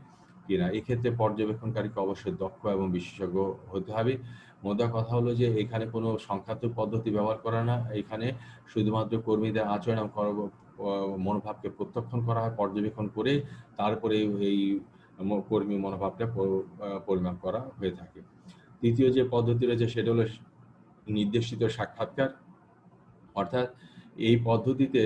কিনা। এক্ষেত্রে পর্যবেক্ষণকারীকে অবশ্যই দক্ষ এবং বিশেষজ্ঞ হতে হবে। মোদ্দা কথা হলো যে এখানে কোনো সংখ্যাত্মক পদ্ধতি ব্যবহার করা না, এখানে শুধুমাত্র কর্মীদের আচরণ এবং মনোভাবকে প্রত্যক্ষণ করা হয়, পর্যবেক্ষণ করে তারপরে এই কর্মী মনোভাবটা পরিমাপ করা হয়ে থাকে। তৃতীয় যে পদ্ধতি রয়েছে সেটা হলো নির্দেশিত সাক্ষাৎকার। অর্থাৎ এই পদ্ধতিতে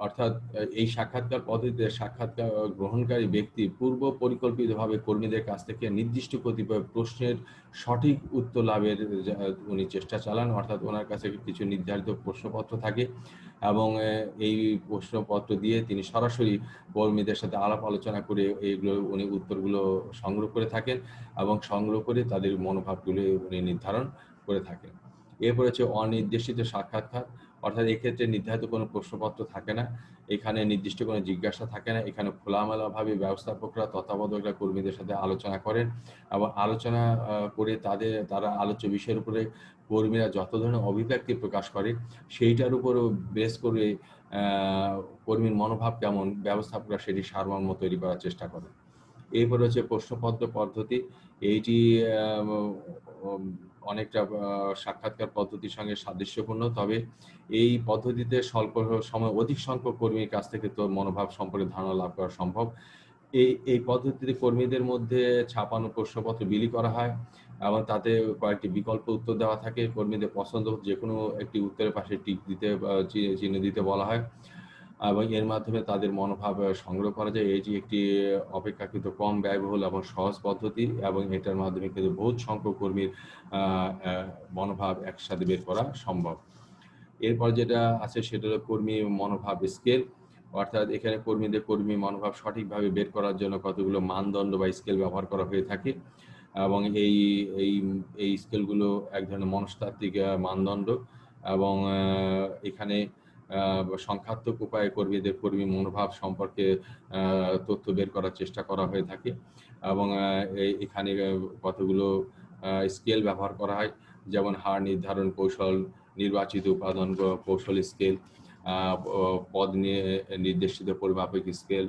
অর্থাৎ এই সাক্ষাৎকার পদ্ধতিতে সাক্ষাৎকার গ্রহণকারী ব্যক্তি পূর্ব পরিকল্পিতভাবে কর্মীদের কাছ থেকে নির্দিষ্ট কতিপয় প্রশ্নের সঠিক উত্তর লাভের উনি চেষ্টা চালান। অর্থাৎ ওনার কাছে কিছু নির্ধারিত প্রশ্নপত্র থাকে এবং এই প্রশ্নপত্র দিয়ে তিনি সরাসরি কর্মীদের সাথে আলাপ আলোচনা করে এইগুলো উনি উত্তরগুলো সংগ্রহ করে থাকেন এবং সংগ্রহ করে তাদের মনোভাবগুলো উনি নির্ধারণ করে থাকেন। এরপর হচ্ছে অনির্দেশিত সাক্ষাৎকার। অর্থাৎ এক্ষেত্রে নির্ধারিত কোনো প্রশ্নপত্র থাকে না, এখানে নির্দিষ্ট কোনো জিজ্ঞাসা থাকে না, এখানে খোলামেলাভাবে ব্যবস্থাপকরা তত্ত্বাবধায়করা কর্মীদের সাথে আলোচনা করেন এবং আলোচনা করে তারা আলোচ্য বিষয়ের উপরে কর্মীরা যত ধরনের অভিব্যক্তি প্রকাশ করে সেইটার উপরও বেস করে কর্মীর মনোভাব কেমন ব্যবস্থাপকরা সেটি সারমর্ম তৈরি করার চেষ্টা করেন। এরপর হচ্ছে প্রশ্নপত্র পদ্ধতি। এইটি অনেকটা সাক্ষাৎকার পদ্ধতির সঙ্গে সাদৃশ্যপূর্ণ, তবে এই পদ্ধতিতে স্বল্প সময় অধিক সংখ্যক কর্মীর কাছ থেকে তো মনোভাব সম্পর্কে ধারণা লাভ করা সম্ভব। এই পদ্ধতিতে কর্মীদের মধ্যে ছাপানো প্রশ্নপত্র বিলি করা হয় এবং তাতে কয়েকটি বিকল্প উত্তর দেওয়া থাকে। কর্মীদের পছন্দ যে কোনো একটি উত্তরের পাশে টিক দিতে বা চিহ্ন দিতে বলা হয় এবং এর মাধ্যমে তাদের মনোভাব সংগ্রহ করা যায়। এটি একটি অপেক্ষাকৃত কম ব্যয়বহুল এবং সহজ পদ্ধতি এবং এটার মাধ্যমে কিন্তু বহুত সংখ্যক কর্মীর মনোভাব একসাথে বের করা সম্ভব। এরপর যেটা আছে সেটা হলো কর্মী মনোভাব স্কেল। অর্থাৎ এখানে কর্মী মনোভাব সঠিকভাবে বের করার জন্য কতগুলো মানদণ্ড বা স্কেল ব্যবহার করা হয়ে থাকে এবং এই স্কেলগুলো এক ধরনের মনস্তাত্ত্বিক মানদণ্ড এবং এখানে সংখ্যাত্মক উপায়ে কর্মী মনোভাব সম্পর্কে তথ্য বের করার চেষ্টা করা হয়ে থাকে এবং এখানে কতগুলো স্কেল ব্যবহার করা হয়, যেমন হার নির্ধারণ কৌশল, নির্বাচিত উপাদান কৌশল স্কেল, পদ নিয়ে নির্দেশিত পরিমাপক স্কেল,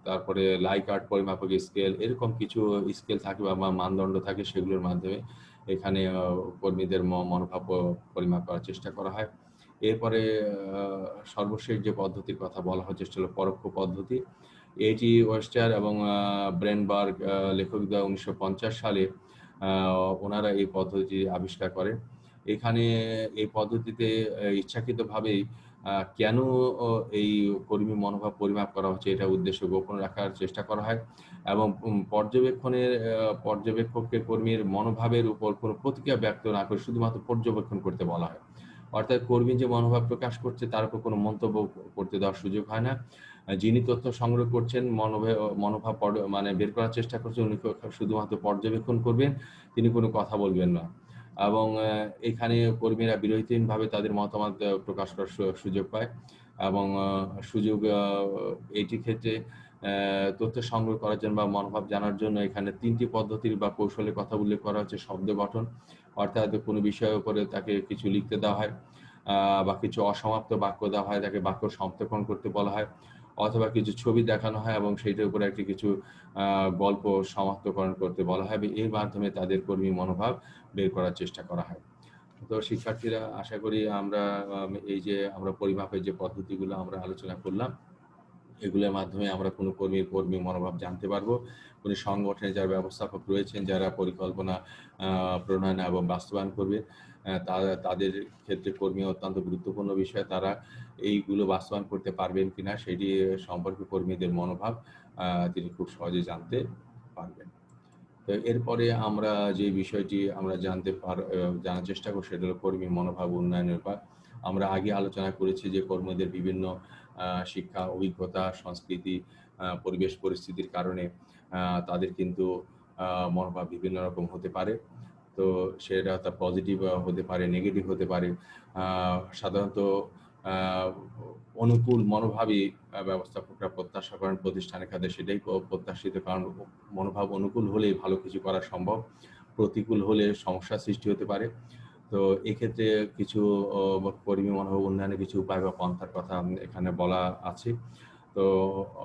তারপরে লাইকার্ট পরিমাপক স্কেল, এরকম কিছু স্কেল থাকে বা মানদণ্ড থাকে, সেগুলোর মাধ্যমে এখানে কর্মীদের মনোভাব পরিমাপ করার চেষ্টা করা হয়। এরপরে সর্বশেষ যে পদ্ধতির কথা বলা হচ্ছে সেটা হলো পরোক্ষ পদ্ধতি। এটি ওয়েস্টার এবং ব্রেনবার্গ লেখকরা 1950 সালে ওনারা এই পদ্ধতি আবিষ্কার করেন। এখানে এই পদ্ধতিতে ইচ্ছাকৃতভাবেই কেন এই কর্মী মনোভাব পরিমাপ করা হচ্ছে এটা উদ্দেশ্য গোপন রাখার চেষ্টা করা হয় এবং পর্যবেক্ষককে কর্মীর মনোভাবের উপর কোনো প্রতিক্রিয়া ব্যক্ত না করে শুধুমাত্র পর্যবেক্ষণ করতে বলা হয়। অর্থাৎ কর্মী যে মনোভাব প্রকাশ করছে তার উপর কোনো মন্তব্য করতে দেওয়ার সুযোগ হয় না। যিনি তথ্য সংগ্রহ করছেন, মনোভাব মানে বের করার চেষ্টা করছেন, উনি শুধুমাত্র পর্যবেক্ষণ করবেন, তিনি কোনো কথা বলবেন না। এবং এখানে কর্মীরা বিরতিহীনভাবে তাদের মতামত প্রকাশ করার সুযোগ পায় এবং এইটির ক্ষেত্রে তথ্য সংগ্রহ করার জন্য বা মনোভাব জানার জন্য এখানে ৩ টি পদ্ধতির বা কৌশলের কথা উল্লেখ করা হচ্ছে। শব্দ গঠন, অর্থাৎ কোনো বিষয়ের উপরে তাকে কিছু লিখতে দেওয়া হয় বা কিছু অসমাপ্ত বাক্য দেওয়া হয়, তাকে বাক্য সমাপ্তকরণ করতে বলা হয়, অথবা কিছু ছবি দেখানো হয় এবং সেইটার উপরে একটি কিছু গল্প সমাপ্তকরণ করতে বলা হয় এবং এর মাধ্যমে তাদের কর্মী মনোভাব বের করার চেষ্টা করা হয়। তো শিক্ষার্থীরা, আশা করি আমরা এই যে আমরা পরিমাপের যে পদ্ধতিগুলো আমরা আলোচনা করলাম, এগুলোর মাধ্যমে আমরা কোনো কর্মী মনোভাব জানতে পারবো। কোনো সংগঠনে যারা ব্যবস্থাপক রয়েছেন, যারা পরিকল্পনা প্রণয়ন এবং বাস্তবায়ন করবে, তাদের ক্ষেত্রে কর্মী অত্যন্ত গুরুত্বপূর্ণ বিষয়। তারা এইগুলো বাস্তবায়ন করতে পারবেন কিনা সেটি সম্পর্কে কর্মীদের মনোভাব তিনি খুব সহজে জানতে পারবেন। তো এরপরে আমরা যে বিষয়টি আমরা জানার চেষ্টা করব সেটা হলো কর্মী মনোভাব উন্নয়নের উপায়। আমরা আগে আলোচনা করেছি যে কর্মীদের বিভিন্ন শিক্ষা, অভিজ্ঞতা, সংস্কৃতি, পরিবেশ পরিস্থিতির কারণে তাদের কিন্তু মনোভাব বিভিন্ন রকম হতে পারে। তো সেটা তার পজিটিভ হতে পারে, নেগেটিভ হতে পারে। সাধারণত অনুকূল মনোভাবই ব্যবস্থাপকরা প্রত্যাশা করেন প্রতিষ্ঠানের খাতে, সেটাই প্রত্যাশিত। কারণ মনোভাব অনুকূল হলেই ভালো কিছু করা সম্ভব, প্রতিকূল হলে সমস্যার সৃষ্টি হতে পারে। তো এক্ষেত্রে কিছু কর্মী মনোভাব উন্নয়নের কিছু উপায় বা পন্থার কথা এখানে বলা আছে। তো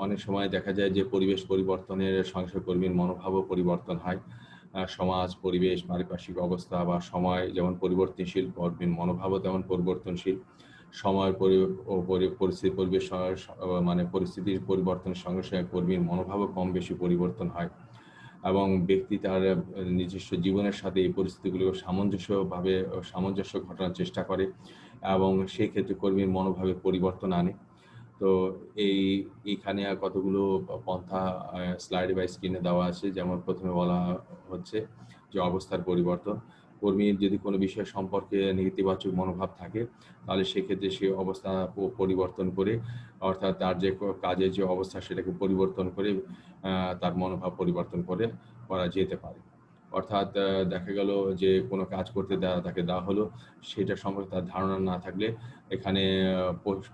অনেক সময় দেখা যায় যে পরিবেশ পরিবর্তনের সঙ্গে সঙ্গে কর্মীর মনোভাবও পরিবর্তন হয়। সমাজ, পরিবেশ, পারিপার্শ্বিক অবস্থা বা সময় যেমন পরিবর্তনশীল, কর্মীর মনোভাবও তেমন পরিবর্তনশীল। সময়ের পরিস্থিতি, পরিবেশ মানে পরিস্থিতির পরিবর্তনের সঙ্গে সঙ্গে কর্মীর মনোভাবও কম বেশি পরিবর্তন হয় এবং ব্যক্তি তার নিজস্ব জীবনের সাথে এই পরিস্থিতিগুলো সামঞ্জস্য ঘটানোর চেষ্টা করে এবং সেই ক্ষেত্রে কর্মীর মনোভাবে পরিবর্তন আনে। তো এইখানে কতগুলো পন্থা স্লাইডে বা স্ক্রিনে দেওয়া আছে। যেমন প্রথমে বলা হচ্ছে যে অবস্থার পরিবর্তন। কর্মীর যদি কোনো বিষয় সম্পর্কে নেতিবাচক মনোভাব থাকে, তাহলে সেক্ষেত্রে সে অবস্থা পরিবর্তন করে, অর্থাৎ তার যে কাজের যে অবস্থা সেটাকে পরিবর্তন করে তার মনোভাব পরিবর্তন করা যেতে পারে। অর্থাৎ দেখা গেল যে কোনো কাজ করতে তাকে দেওয়া হলো, সেটা সম্পর্কে তার ধারণা না থাকলে এখানে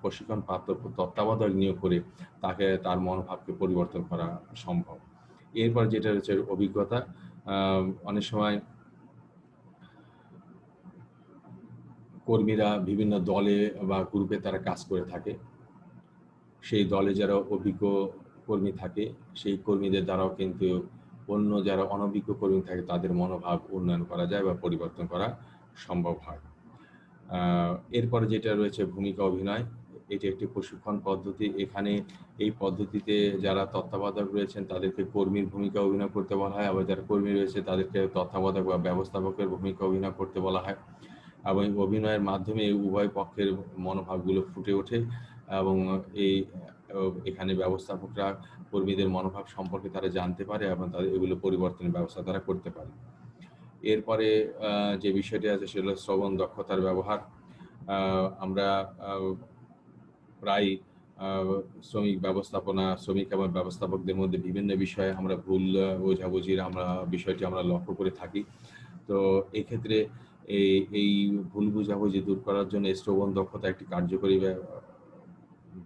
প্রশিক্ষণপ্রাপ্ত তত্ত্বাবধায়ক নিয়োগ করে তার মনোভাবকে পরিবর্তন করা সম্ভব। এরপর যেটা হচ্ছে অভিজ্ঞতা। অনেক সময় কর্মীরা বিভিন্ন দলে বা গ্রুপে তারা কাজ করে থাকে। সেই দলে যারা অভিজ্ঞ কর্মী থাকে, সেই কর্মীদের দ্বারাও কিন্তু অন্য যারা অনভিজ্ঞ কর্মী থাকে তাদের মনোভাব উন্নয়ন করা যায় বা পরিবর্তন করা সম্ভব হয়। এরপরে যেটা রয়েছে ভূমিকা অভিনয়। এটি একটি প্রশিক্ষণ পদ্ধতি। এখানে এই পদ্ধতিতে যারা তত্ত্বাবধায়ক রয়েছেন তাদেরকে কর্মীর ভূমিকা অভিনয় করতে বলা হয়, আবার যারা কর্মী রয়েছে তাদেরকে তত্ত্বাবধায়ক বা ব্যবস্থাপকের ভূমিকা অভিনয় করতে বলা হয় এবং অভিনয়ের মাধ্যমে উভয় পক্ষের মনোভাবগুলো ফুটে ওঠে এবং এখানে ব্যবস্থাপকরা কর্মীদের মনোভাব সম্পর্কে তারা জানতে পারে এবং তাদের এগুলো পরিবর্তনের ব্যবস্থা তারা করতে পারে। এরপরে যে বিষয়টি আছে সেটা হলো শ্রবণ দক্ষতার ব্যবহার। আমরা প্রায় শ্রমিক এবং ব্যবস্থাপকদের মধ্যে বিভিন্ন বিষয়ে আমরা ভুল বোঝাবুঝির বিষয়টি আমরা লক্ষ্য করে থাকি। তো এক্ষেত্রে এই ভুল বোঝাবুঝি দূর করার জন্য শ্রবণ দক্ষতা একটি কার্যকরী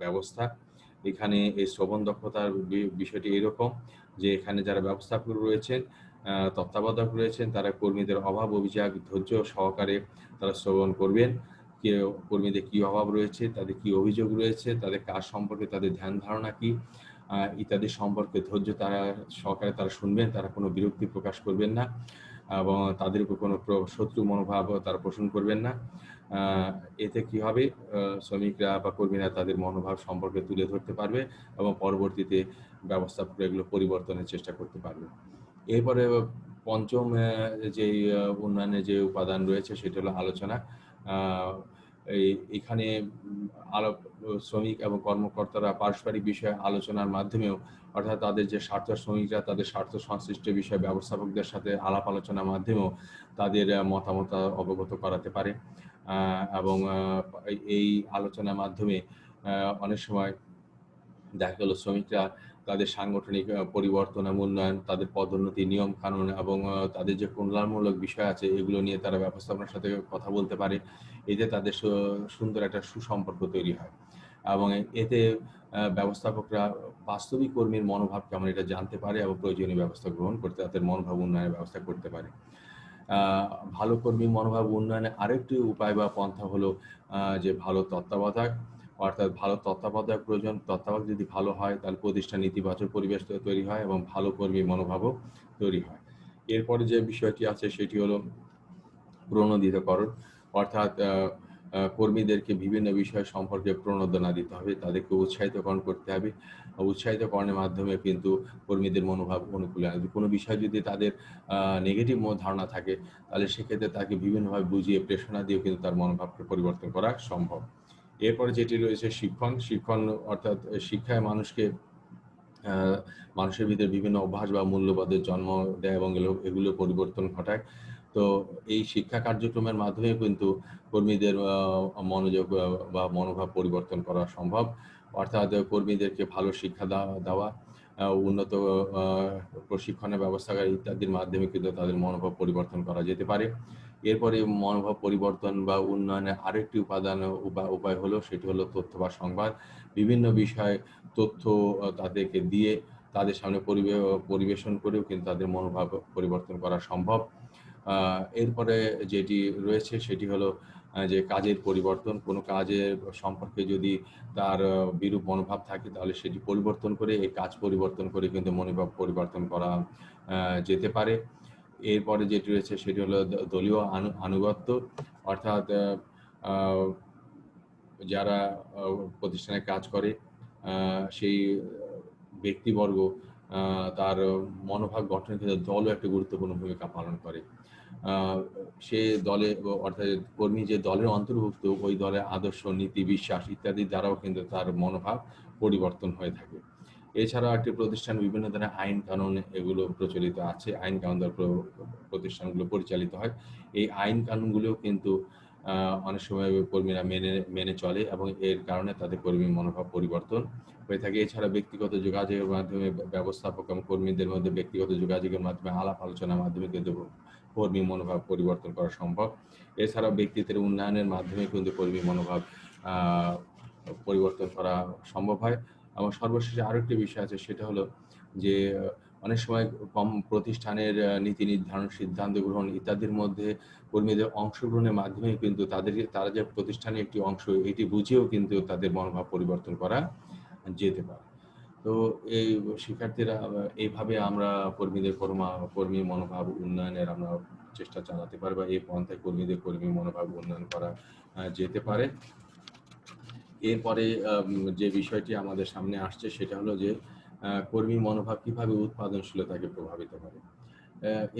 ব্যবস্থা। এখানে এই শ্রবণ দক্ষতার বিষয়টি এরকম যে এখানে যারা ব্যবস্থাপক রয়েছেন, তত্ত্বাবধায়ক রয়েছেন, তারা কর্মীদের অভাব অভিযোগ ধৈর্য সহকারে তারা শ্রবণ করবেন। কর্মীদের কি অভাব রয়েছে, তাদের কি অভিযোগ রয়েছে, তাদের কাজ সম্পর্কে তাদের ধ্যান ধারণা কি ইত্যাদি সম্পর্কে ধৈর্য সহকারে তারা শুনবেন। তারা কোনো বিরক্তি প্রকাশ করবেন না এবং তাদের উপর কোনো শত্রু মনোভাব তারা পোষণ করবেন না। এতে কি হবে, শ্রমিকরা বা কর্মীরা তাদের মনোভাব সম্পর্কে তুলে ধরতে পারবে এবং পরবর্তীতে ব্যবস্থাপকরা এগুলো পরিবর্তনের চেষ্টা করতে পারবে। এরপরে পঞ্চম যে উন্নয়নের যে উপাদান রয়েছে সেটা হলো আলোচনা। এখানে শ্রমিক এবং কর্মকর্তারা পারস্পরিক বিষয়ে আলোচনার মাধ্যমেও, অর্থাৎ তাদের যে শ্রমিকরা তাদের স্বার্থ সংশ্লিষ্ট বিষয়ে ব্যবস্থাপকদের সাথে আলাপ আলোচনার মাধ্যমেও তাদের মতামত অবগত করাতে পারে। এবং এই আলোচনার মাধ্যমে অনেক সময় দেখা গেল শ্রমিকরা তাদের সাংগঠনিক পরিবর্তন এবং উন্নয়ন, তাদের পদোন্নতি, নিয়ম কানুন এবং তাদের যে কল্যাণমূলক বিষয় আছে এগুলো নিয়ে তারা ব্যবস্থাপনার সাথে কথা বলতে পারে। এতে তাদের সুন্দর একটা সুসম্পর্ক তৈরি হয় এবং এতে ব্যবস্থাপকরা বাস্তবিক কর্মীর মনোভাব কেমন এটা জানতে পারে এবং প্রয়োজনীয় ব্যবস্থা গ্রহণ করতে, তাদের মনোভাব উন্নয়নের ব্যবস্থা করতে পারে। ভালো কর্মী মনোভাব উন্নয়নের আরেকটি উপায় বা পন্থা হলো যে ভালো তত্ত্বাবধায়ক, অর্থাৎ ভালো তত্ত্বাবধায়ক প্রয়োজন। তত্ত্বাবধায়ক যদি ভালো হয় তাহলে প্রতিষ্ঠান ইতিবাচক পরিবেশ তৈরি হয় এবং ভালো কর্মী মনোভাবও তৈরি হয়। এরপরে যে বিষয়টি আছে সেটি হলো প্রণোদিতকরণ, অর্থাৎ কর্মীদেরকে বিভিন্ন বিষয় সম্পর্কে প্রণোদনা দিতে হবে, তাদেরকে উৎসাহিতকরণ করতে হবে। উৎসাহিতকরণের মাধ্যমে কিন্তু কর্মীদের মনোভাব অনুকূলে আসবে। কোনো বিষয় যদি তাদের নেগেটিভ ধারণা থাকে তাহলে সেক্ষেত্রে তাকে বিভিন্নভাবে বুঝিয়ে প্রেরণা দিয়েও কিন্তু তার মনোভাবকে পরিবর্তন করা সম্ভব। এরপরে যেটি রয়েছে শিক্ষণ, অর্থাৎ শিক্ষায় মানুষের ভিতরে বিভিন্ন অভ্যাস বা মূল্যবোধের জন্ম দেয় এবং এগুলো পরিবর্তন ঘটায়। তো এই শিক্ষা কার্যক্রমের মাধ্যমে কিন্তু কর্মীদের মনোযোগ বা মনোভাব পরিবর্তন করা সম্ভব। অর্থাৎ কর্মীদেরকে ভালো শিক্ষা দেওয়া, উন্নত প্রশিক্ষণের ব্যবস্থা ইত্যাদির মাধ্যমে কিন্তু তাদের মনোভাব পরিবর্তন করা যেতে পারে। এরপরে মনোভাব পরিবর্তন বা উন্নয়নের আরেকটি উপায় হলো, সেটি হলো তথ্য বা সংবাদ। বিভিন্ন বিষয়ে তথ্য তাদেরকে দিয়ে তাদের সামনে পরিবেশন করেও কিন্তু তাদের মনোভাব পরিবর্তন করা সম্ভব। এরপরে যেটি রয়েছে সেটি হলো যে কাজের পরিবর্তন। কোনো কাজের সম্পর্কে যদি তার বিরূপ মনোভাব থাকে তাহলে সেটি পরিবর্তন করে, এই কাজ পরিবর্তন করে কিন্তু মনোভাব পরিবর্তন করা যেতে পারে। এরপরে যেটি রয়েছে সেটি হলো দলীয় আনুগত্য, অর্থাৎ যারা প্রতিষ্ঠানে কাজ করে সেই ব্যক্তিবর্গ তার মনোভাব গঠনের ক্ষেত্রে দলও একটা গুরুত্বপূর্ণ ভূমিকা পালন করে। সে দলে, অর্থাৎ কর্মী যে দলের অন্তর্ভুক্ত ওই দলের আদর্শ, নীতি, বিশ্বাস ইত্যাদি দ্বারাও কিন্তু তার মনোভাব পরিবর্তন হয়ে থাকে। এছাড়াও একটি প্রতিষ্ঠান বিভিন্ন ধরনের আইন কানুন এগুলো প্রচলিত আছে, আইন কানুন দ্বারা প্রতিষ্ঠানগুলো পরিচালিত হয়। এই আইন কানুনগুলোও কিন্তু অনেক সময় কর্মীরা মেনে চলে এবং এর কারণে তাদের কর্মীর মনোভাব পরিবর্তন হয়ে থাকে। এছাড়া ব্যক্তিগত যোগাযোগের মাধ্যমে ব্যবস্থাপক এবং কর্মীদের মধ্যে ব্যক্তিগত যোগাযোগের মাধ্যমে আলাপ আলোচনার মাধ্যমে কিন্তু কর্মী মনোভাব পরিবর্তন করা সম্ভব। এছাড়াও ব্যক্তিত্বের উন্নয়নের মাধ্যমে কিন্তু কর্মী মনোভাব পরিবর্তন করা সম্ভব হয়। এবং সর্বশেষে আরেকটি বিষয় আছে, সেটা হলো যে অনেক সময় প্রতিষ্ঠানের নীতি নির্ধারণ, সিদ্ধান্ত গ্রহণ ইত্যাদির মধ্যে কর্মীদের অংশগ্রহণের মাধ্যমে কিন্তু তারা যে প্রতিষ্ঠানের একটি অংশ এটি বুঝেও কিন্তু তাদের মনোভাব পরিবর্তন করা যেতে পারে। তো এই শিক্ষার্থীরা এইভাবে আমরা কর্মী মনোভাব উন্নয়নের আমরা চেষ্টা চালাতে পারি বা এই পন্থায় কর্মী মনোভাব উন্নয়ন করা যেতে পারে। এরপরে যে বিষয়টি আমাদের সামনে আসছে সেটা হলো যে কর্মী মনোভাব কিভাবে উৎপাদনশীলতাকে প্রভাবিত করে।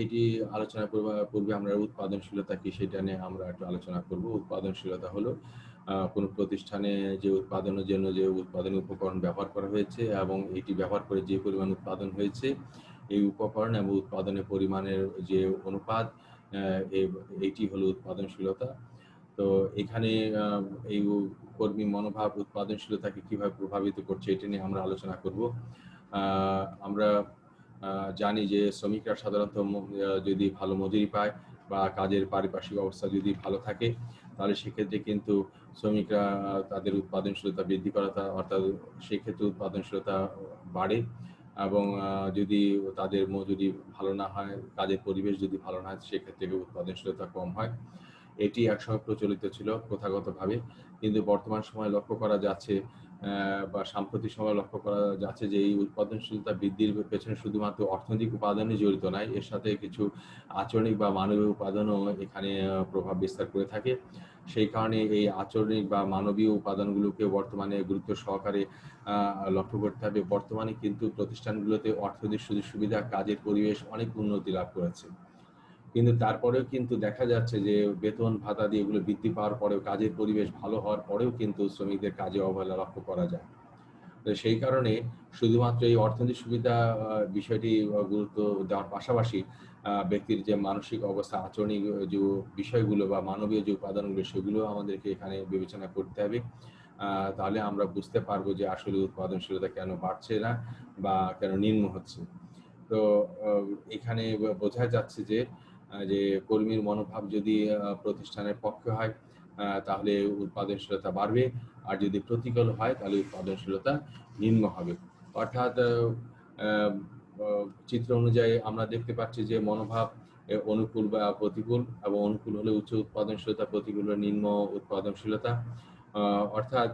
এটি আলোচনা পূর্বে আমরা উৎপাদনশীলতা কি সেটা নিয়ে আমরা একটু আলোচনা করব। উৎপাদনশীলতা হলো কোনো প্রতিষ্ঠানে যে উৎপাদনের জন্য যে উৎপাদনী উপকরণ ব্যবহার করা হয়েছে এবং এটি ব্যবহার করে যে পরিমাণ উৎপাদন হয়েছে, এই উপকরণ এবং উৎপাদনের পরিমাণের যে অনুপাত, এইটি হলো উৎপাদনশীলতা। তো এখানে এই কর্মী মনোভাব উৎপাদনশীলতাকে কিভাবে প্রভাবিত করছে এটা নিয়ে আমরা আলোচনা করব। আমরা জানি যে শ্রমিকরা সাধারণত যদি ভালো মজুরি পায় বা কাজের পারিপার্শ্বিক অবস্থা যদি ভালো থাকে তাহলে সেক্ষেত্রে কিন্তু শ্রমিকরা তাদের উৎপাদনশীলতা বৃদ্ধি করা, অর্থাৎ সেক্ষেত্রে উৎপাদনশীলতা বাড়ে। এবং যদি তাদের মজুরি ভালো না হয়, কাজের পরিবেশ যদি ভালো না হয়, সেক্ষেত্রে উৎপাদনশীলতা কম হয়। এটি একসময় প্রচলিত ছিল প্রথাগতভাবে, কিন্তু বর্তমান সময়ে লক্ষ্য করা যাচ্ছে বা সাম্প্রতিক সময়ে লক্ষ্য করা যাচ্ছে যে এই উৎপাদনশীলতা বৃদ্ধির পেছনে শুধুমাত্র অর্থনৈতিক উপাদানই জড়িত নয়, এর সাথে কিছু আচরণিক বা মানবীয় উপাদানও এখানে প্রভাব বিস্তার করে থাকে। সেই কারণে এই আচরণিক বা মানবীয় উপাদানগুলোকে বর্তমানে গুরুত্ব সহকারে লক্ষ্য করতে হবে। বর্তমানে কিন্তু প্রতিষ্ঠানগুলোতে অর্থনৈতিক সুযোগ সুবিধা, কাজের পরিবেশ অনেক উন্নতি লাভ করেছে। কিন্তু তারপরেও কিন্তু দেখা যাচ্ছে যে বেতন ভাতা দিয়ে এগুলো বৃদ্ধি পাওয়ার পরেও, কাজের পরিবেশ ভালো হওয়ার পরেও কিন্তু শ্রমিকদের কাজে অবহেলা লক্ষ্য করা যায়। তো সেই কারণে শুধুমাত্র এই অর্থনৈতিক সুবিধা বিষয়টি গুরুত্ব দেওয়ার পাশাপাশি ব্যক্তির যে মানসিক অবস্থা, আচরণিক যে বিষয়গুলো বা মানবীয় যে উপাদানগুলো, সেগুলো আমাদেরকে এখানে বিবেচনা করতে হবে। তাহলে আমরা বুঝতে পারবো যে আসলে উৎপাদনশীলতা কেন বাড়ছে না বা কেন নিম্ন হচ্ছে। তো এখানে বোঝা যাচ্ছে যে যে কর্মীর মনোভাব যদি প্রতিষ্ঠানের পক্ষে হয় তাহলে উৎপাদনশীলতা বাড়বে, আর যদি প্রতিকূল হয় তাহলে উৎপাদনশীলতা নিম্ন হবে। অর্থাৎ চিত্র অনুযায়ী আমরা দেখতে পাচ্ছি যে মনোভাব অনুকূল বা প্রতিকূল, এবং অনুকূল হলে উচ্চ উৎপাদনশীলতা, প্রতিকূল হলে নিম্ন উৎপাদনশীলতা। অর্থাৎ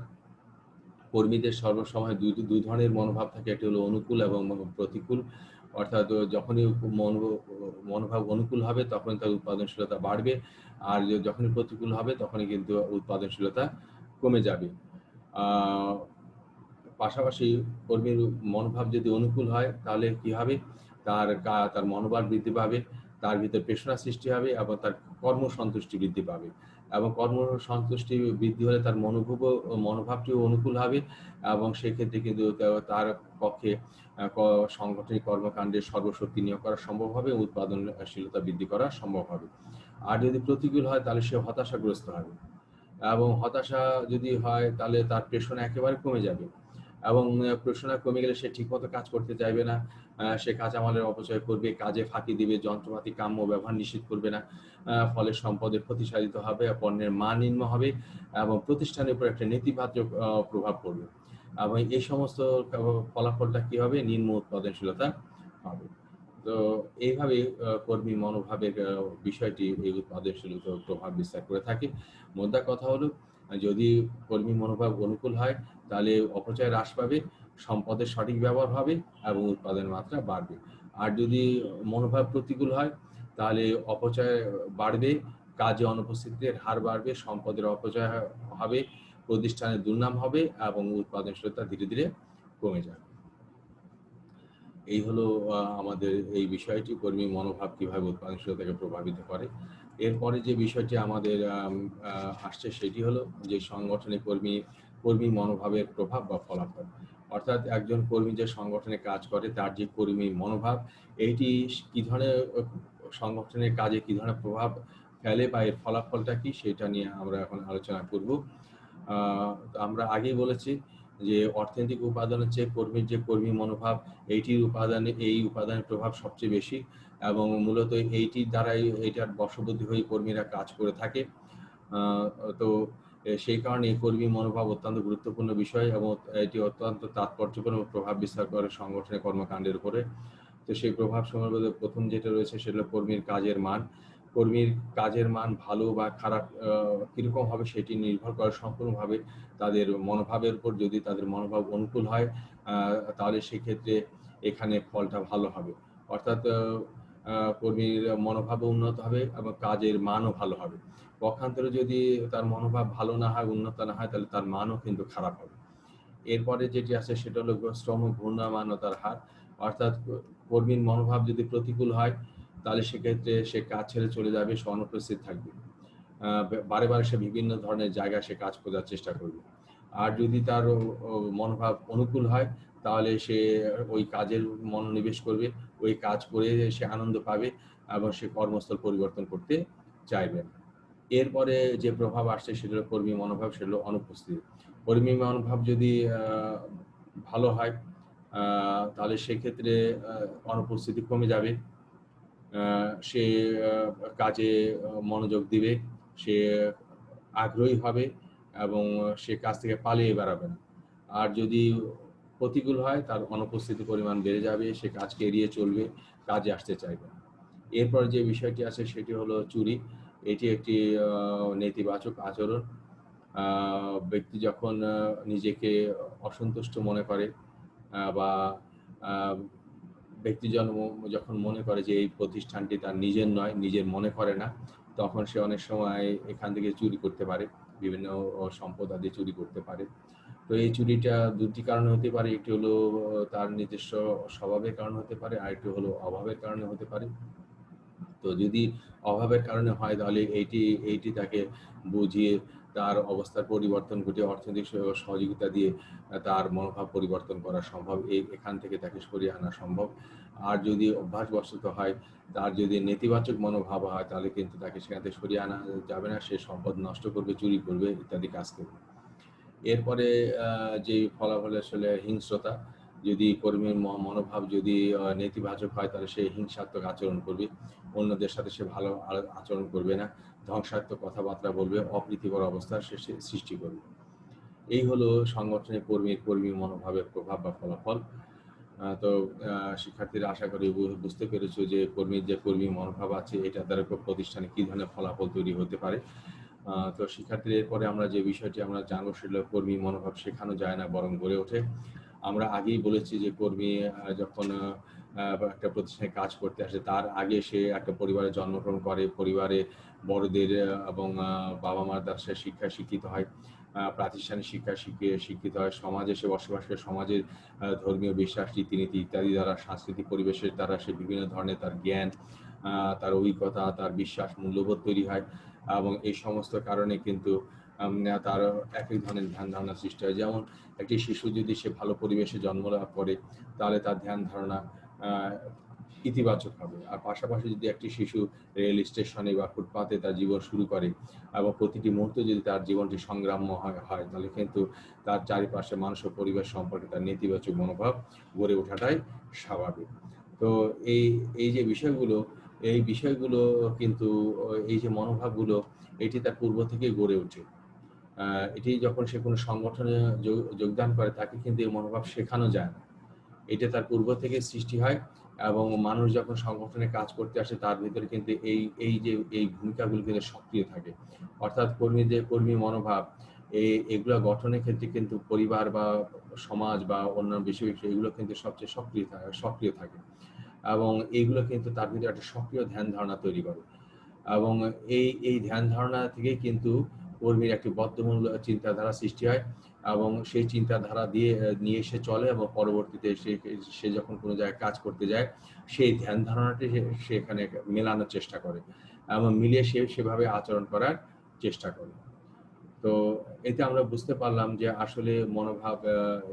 কর্মীদের সর্বসময় দুই ধরনের মনোভাব থাকে, একটি হলো অনুকূল এবং প্রতিকূল। অর্থাৎ যখনই মনোভাব অনুকূল হবে তখন তার উৎপাদনশীলতা বাড়বে, আর যখনই প্রতিকূল হবে তখনই কিন্তু উৎপাদনশীলতা কমে যাবে। পাশাপাশি কর্মীর মনোভাব যদি অনুকূল হয় তাহলে কি হবে, তার মনোবল বৃদ্ধি পাবে, তার ভিতর প্রেরণা সৃষ্টি হবে এবং তার কর্মসন্তুষ্টি বৃদ্ধি পাবে, এবং কর্মসন্তুষ্টি বৃদ্ধি হলে তার মনোভাবটিও অনুকূল হবে, এবং সেক্ষেত্রে কিন্তু তার পক্ষে সাংগঠনিক কর্মকাণ্ডে সর্বশক্তি নিয়োগ করা সম্ভব হবে, উৎপাদনশীলতা বৃদ্ধি করা সম্ভব হবে। আর যদি প্রতিকূল হয় তাহলে সে হতাশাগ্রস্ত হবে, এবং হতাশা যদি হয় তাহলে তার প্রেরণা একেবারে কমে যাবে, এবং প্রেরণা কমে গেলে সে ঠিকমতো কাজ করতে চাইবে না, সে কাঁচামালের অপচয় করবে, কাজে ফাঁকি দিবে, যন্ত্রপাতি কাম্য ব্যবহার নিষিদ্ধ করবে না, ফলে সম্পদের ক্ষতিসাধিত হবে, পণ্যের মান নিম্ন হবে, এবং প্রতিষ্ঠানের উপর একটা নেতিবাচক প্রভাব পড়বে, এবং এই সমস্ত ফলাফলটা কি হবে, নিম্ন উৎপাদনশীলতা হবে। তো এইভাবে কর্মী মনোভাবের বিষয়টি এই উৎপাদনশীলতার প্রভাব বিস্তার করে থাকে। মোদ্দা কথা হলো, যদি কর্মী মনোভাব অনুকূল হয় তাহলে অপচয় হ্রাস পাবে, সম্পদের সঠিক ব্যবহার হবে এবং উৎপাদনের মাত্রা বাড়বে। আর যদি মনোভাব প্রতিকূল হয় তাহলে অপচয় বাড়বে, কাজে অনুপস্থিতির হার বাড়বে, সম্পদের অপচয় হবে, প্রতিষ্ঠানের দুর্নাম হবে এবং উৎপাদনশীলতা ধীরে ধীরে কমে যাবে। এই হলো আমাদের এই বিষয়টি, কর্মী মনোভাব কিভাবে উৎপাদনশীলতাকে প্রভাবিত করে। এরপরে যে বিষয়টি আমাদের আসছে সেটি হলো যে সংগঠনে কর্মী মনোভাবের প্রভাব বা ফলাফল। অর্থাৎ একজন কর্মী যে সংগঠনে কাজ করে তার যে কর্মী মনোভাব, এইটি কি ধরনের সংগঠনের কাজে কি ধরনের প্রভাব ফেলে বা এর ফলাফলটা কি, সেটা নিয়ে আমরা এখন আলোচনা করব। আমরা আগেই বলেছি যে অর্থনৈতিক উপাদানের চেয়ে কর্মীর যে কর্মী মনোভাব, এই উপাদানের প্রভাব সবচেয়ে বেশি, এবং মূলত এইটির দ্বারাই এইটার বশবর্তী হয়ে কর্মীরা কাজ করে থাকে। তো সেই কারণে কর্মী মনোভাব অত্যন্ত গুরুত্বপূর্ণ বিষয়, এবং এটি অত্যন্ত তাৎপর্যপূর্ণ প্রভাব বিস্তার করে সংগঠনের কর্মকাণ্ডের উপরে। তো সেই প্রভাব সমূহের মধ্যে প্রথম যেটা রয়েছে সেটা হলো কর্মীর কাজের মান। কর্মীর কাজের মান ভালো বা খারাপ কিরকম হবে সেটি নির্ভর করে সম্পূর্ণভাবে তাদের মনোভাবের উপর। যদি তাদের মনোভাব অনুকূল হয় তাহলে সেক্ষেত্রে এখানে ফলটা ভালো হবে। অর্থাৎ কর্মীর মনোভাবও উন্নত হবে এবং কাজের মানও ভালো হবে। পক্ষান্তরে যদি তার মনোভাব ভালো না হয়, উন্নত না হয়, তাহলে তার মানও কিন্তু খারাপ হবে। এরপরে যেটি আছে সেটা হলো শ্রম ঘূর্ণায়মানতার হার। অর্থাৎ কর্মীর মনোভাব যদি প্রতিকূল হয় তাহলে সেক্ষেত্রে সে কাজ ছেড়ে চলে যাবে, সে অনুপস্থিত থাকবে, বারে বারে সে বিভিন্ন ধরনের জায়গায় সে কাজ খোঁজার চেষ্টা করবে। আর যদি তার মনোভাব অনুকূল হয় তাহলে সে ওই কাজের মনোনিবেশ করবে, ওই কাজ করে সে আনন্দ পাবে এবং সে কর্মস্থল পরিবর্তন করতে চাইবে। এরপরে যে প্রভাব আসছে সেটা হলো কর্মী মনোভাব, সেটা হলো অনুপস্থিতি। কর্মী মনোভাব যদি ভালো হয় তাহলে সেক্ষেত্রে অনুপস্থিতি কমে যাবে, সে কাজে মনোযোগ দিবে, সে আগ্রহী হবে এবং সে কাজ থেকে পালিয়ে বেড়াবে না। আর যদি প্রতিকূল হয় তার অনুপস্থিতির পরিমাণ বেড়ে যাবে, সে কাজকে এড়িয়ে চলবে, কাজে আসতে চাইবে না। এরপর যে বিষয়টি আছে সেটি হলো চুরি। এটি একটি নেতিবাচক আচরণ। ব্যক্তি যখন নিজেকে অসন্তুষ্ট মনে করে বা ব্যক্তি যখন মনে করে যে এই প্রতিষ্ঠানটি তার নিজের নয়, নিজের মনে করে না, তখন সে অনেক সময় এখান থেকে চুরি করতে পারে, বিভিন্ন সম্পদ আদি চুরি করতে পারে। তো এই চুরিটা দুটি কারণে হতে পারে, একটি হলো তার নিজস্ব স্বভাবের কারণে হতে পারে, আরেকটি হলো অভাবের কারণে হতে পারে। তো তো যদি অভাবের কারণে হয় তাহলে এইটি তাকে বুঝিয়ে তার অবস্থার পরিবর্তন ঘটিয়ে অর্থনৈতিক সহযোগিতা দিয়ে তার মনোভাব পরিবর্তন করা সম্ভব, এখান থেকে তাকে সরিয়ে আনা সম্ভব। আর যদি অভ্যাসবশত হয়, তার যদি নেতিবাচক মনোভাব হয়, তাহলে কিন্তু তাকে সেখান থেকে সরিয়ে আনা যাবে না, সে সম্পদ নষ্ট করবে, চুরি করবে, ইত্যাদি কাজ করবে। এরপরে যে ফলাফল আসলে হিংস্রতা, যদি কর্মীর মনোভাব যদি নেতিবাচক হয়, তাহলে সে হিংসাত্মক আচরণ করবে, অন্যদের সাথে সে ভালো আচরণ করবে না, ধ্বংসাত্মক কথাবার্তা বলবে, অপ্রীতিকর অবস্থার সৃষ্টি করবে। এই হলো সংগঠনের কর্মী মনোভাবের প্রভাব বা ফলাফল। তো শিক্ষার্থীরা আশা করি বুঝতে পেরেছো যে কর্মী মনোভাব আছে, এটা দ্বারা প্রতিষ্ঠানে কি ধরনের ফলাফল তৈরি হতে পারে। তো শিক্ষার্থীদের এরপরে আমরা যে বিষয়টি আমরা জানবো সেটা কর্মী মনোভাব শেখানো যায় না, বরং গড়ে ওঠে। আমরা আগেই বলেছি যে কর্মী যখন একটা প্রতিষ্ঠানে কাজ করতে আসে, তার আগে সে একটা পরিবারে জন্মগ্রহণ করে, পরিবারে বড়দের এবং বাবা মার দ্বারা সে শিক্ষিত হয়, প্রাতিষ্ঠানিক শিক্ষিত হয়, সমাজে সে বসবাস করে, সমাজের ধর্মীয় বিশ্বাস, রীতিনীতি ইত্যাদি দ্বারা, সাংস্কৃতিক পরিবেশের দ্বারা সে বিভিন্ন ধরনের তার জ্ঞান, তার অভিজ্ঞতা, তার বিশ্বাস, মূল্যবোধ তৈরি হয়। এবং এই সমস্ত কারণে কিন্তু তার এক ধরনের ধ্যান ধারণা সৃষ্টি হয়। যেমন একটি শিশু যদি সে ভালো পরিবেশে জন্মলাভ করে, তাহলে তার ধ্যান ধারণা ইতিবাচক হবে। আর পাশাপাশি যদি একটি শিশু রেল স্টেশনে বা ফুটপাতে তার জীবন শুরু করে এবং প্রতিটি মুহূর্তে যদি তার জীবনটি সংগ্রাম্য হয়, তাহলে কিন্তু তার চারিপাশে মানুষ ও পরিবেশ সম্পর্কে তার নেতিবাচক মনোভাব গড়ে ওঠাটাই স্বাভাবিক। তো এই যে বিষয়গুলো কিন্তু এই যে মনোভাবগুলো, এটি তার পূর্ব থেকেই গড়ে ওঠে। এটি যখন সে কোনো সংগঠনে যোগদান করে, তাকে কিন্তু এই মনোভাব শেখানো যায় না, এটা তার পূর্ব থেকে সৃষ্টি হয়। এবং মানুষ যখন সংগঠনে কাজ করতে আসে, তার ভিতরে কিন্তু এই ভূমিকাগুলো কিন্তু সক্রিয় থাকে। অর্থাৎ কর্মী মনোভাব এগুলো গঠনের ক্ষেত্রে কিন্তু পরিবার বা সমাজ বা অন্যান্য বিষয় এগুলো কিন্তু সবচেয়ে সক্রিয় থাকে এবং এইগুলো কিন্তু তার ভিতরে একটা সক্রিয় ধ্যান ধারণা তৈরি করে। এবং এই ধ্যান ধারণা থেকে কিন্তু কর্মীর একটি বদ্ধমূল চিন্তাধারা সৃষ্টি হয় এবং সেই চিন্তাধারা নিয়ে সে চলে এবং পরবর্তীতে সে যখন কোনো জায়গায় কাজ করতে যায়, সেই ধ্যান ধারণাটি সে এখানে মেলানোর চেষ্টা করে এবং মিলিয়ে সেভাবে আচরণ করার চেষ্টা করে। তো এতে আমরা বুঝতে পারলাম যে আসলে মনোভাব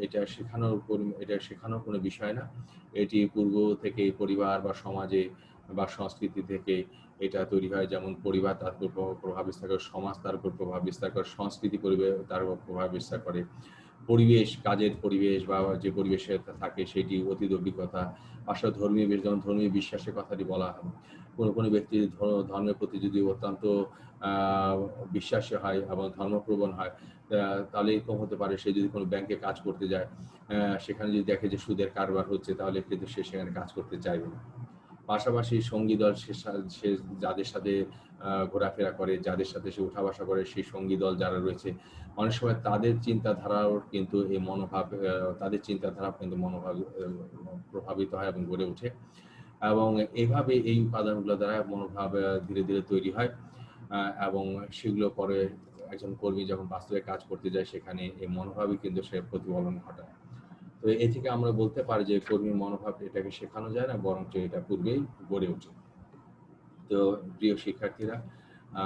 এটা শেখানোর কোনো বিষয় না। এটি পূর্ব থেকে পরিবার বা সমাজে বা সংস্কৃতি থেকে এটা তৈরি হয়। যেমন পরিবার তার উপর প্রভাব বিস্তার করে, সমাজ তার উপর প্রভাব বিস্তার করে, সংস্কৃতি তার উপর প্রভাব বিস্তার করে, কাজের পরিবেশ বা যে পরিবেশে থাকে সেটি অতীত অভিজ্ঞতা, পাশাপাশি যেমন ধর্মীয় বিশ্বাসের কথাটি বলা হয়। কোনো ব্যক্তি ধর্মের প্রতি যদি অত্যন্ত বিশ্বাসী হয় এবং ধর্মপ্রবণ হয়, তাহলে এরকম হতে পারে সে যদি কোনো ব্যাংকে কাজ করতে যায়, সেখানে যদি দেখে যে সুদের কারবার হচ্ছে, তাহলে কিন্তু সে সেখানে কাজ করতে চাইবে না। পাশাপাশি সঙ্গী দল, সে যাদের সাথে ঘোরাফেরা করে, যাদের সাথে সে উঠা বসা করে, সেই সঙ্গী দল যারা রয়েছে, অনেক সময় তাদের চিন্তাধারাও কিন্তু মনোভাব প্রভাবিত হয় এবং গড়ে ওঠে। এবং এইভাবে এই উপাদানগুলো দ্বারা মনোভাব ধীরে ধীরে তৈরি হয় এবং সেগুলো পরে একজন কর্মী যখন বাস্তবে কাজ করতে যায়, সেখানে এই মনোভাবই কিন্তু সে প্রতিফলন ঘটায়। তো এ থেকে আমরা বলতে পারি যে কর্মী মনোভাব এটাকে শেখানো যায় না, বরঞ্চ এটা পূর্বেই গড়ে ওঠে। তো প্রিয় শিক্ষার্থীরা,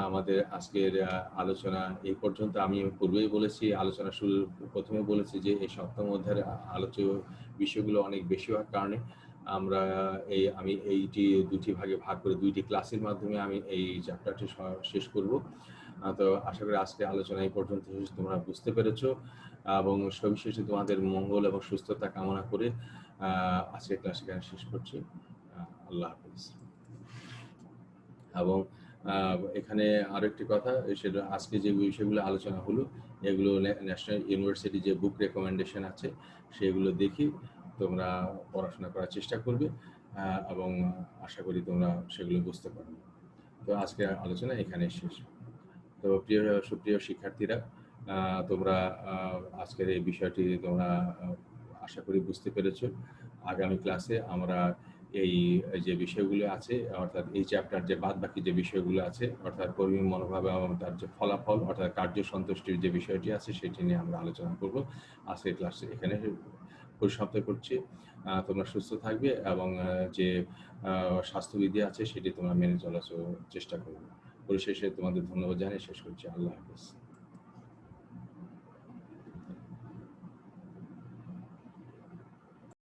আমাদের আজকের আলোচনা এই পর্যন্ত। আমি পূর্বেই বলেছি, আলোচনা প্রথমে বলেছি যে এই সপ্তম অধ্যায়ের আলোচ্য বিষয়গুলো অনেক বেশি হওয়ার কারণে আমি এইটি দুটি ভাগে ভাগ করে দুইটি ক্লাসের মাধ্যমে আমি এই চ্যাপ্টারটি শেষ করব। তো আশা করি আজকে আলোচনা এই পর্যন্ত তোমরা বুঝতে পেরেছো এবং সবিশেষে তোমাদের মঙ্গল এবং সুস্থতা কামনা করে আজকের ক্লাস এখানে শেষ করছি। আল্লাহ হাফেজ। এবং এখানে আরেকটি কথা, সেটা আজকে যে বিষয়গুলো আলোচনা হলো, এগুলো ন্যাশনাল ইউনিভার্সিটি যে বুক রেকমেন্ডেশন আছে সেগুলো দেখে তোমরা পড়াশোনা করার চেষ্টা করবে এবং আশা করি তোমরা সেগুলো বুঝতে পারবে। তো আজকে আলোচনা এখানে শেষ। তো সুপ্রিয় শিক্ষার্থীরা, তোমরা আজকের এই বিষয়টি তোমরা আশা করি বুঝতে পেরেছো। আগামী ক্লাসে আমরা এই যে বিষয়গুলো আছে, অর্থাৎ এই চ্যাপ্টার যে বাদবাকি যে বিষয়গুলো আছে, অর্থাৎ কর্মী মনোভাব এবং তার যে ফলাফল অর্থাৎ কার্য সন্তুষ্টির যে বিষয়টি আছে, সেটি নিয়ে আমরা আলোচনা করব। আজকের ক্লাসে এখানে পরিসমাপ্ত করছি। তোমরা সুস্থ থাকবে এবং যে স্বাস্থ্যবিধি আছে সেটি তোমরা মেনে চলার চেষ্টা করবে। পরিশেষে তোমাদের ধন্যবাদ জানিয়ে শেষ করছি। আল্লাহ হাফেজ।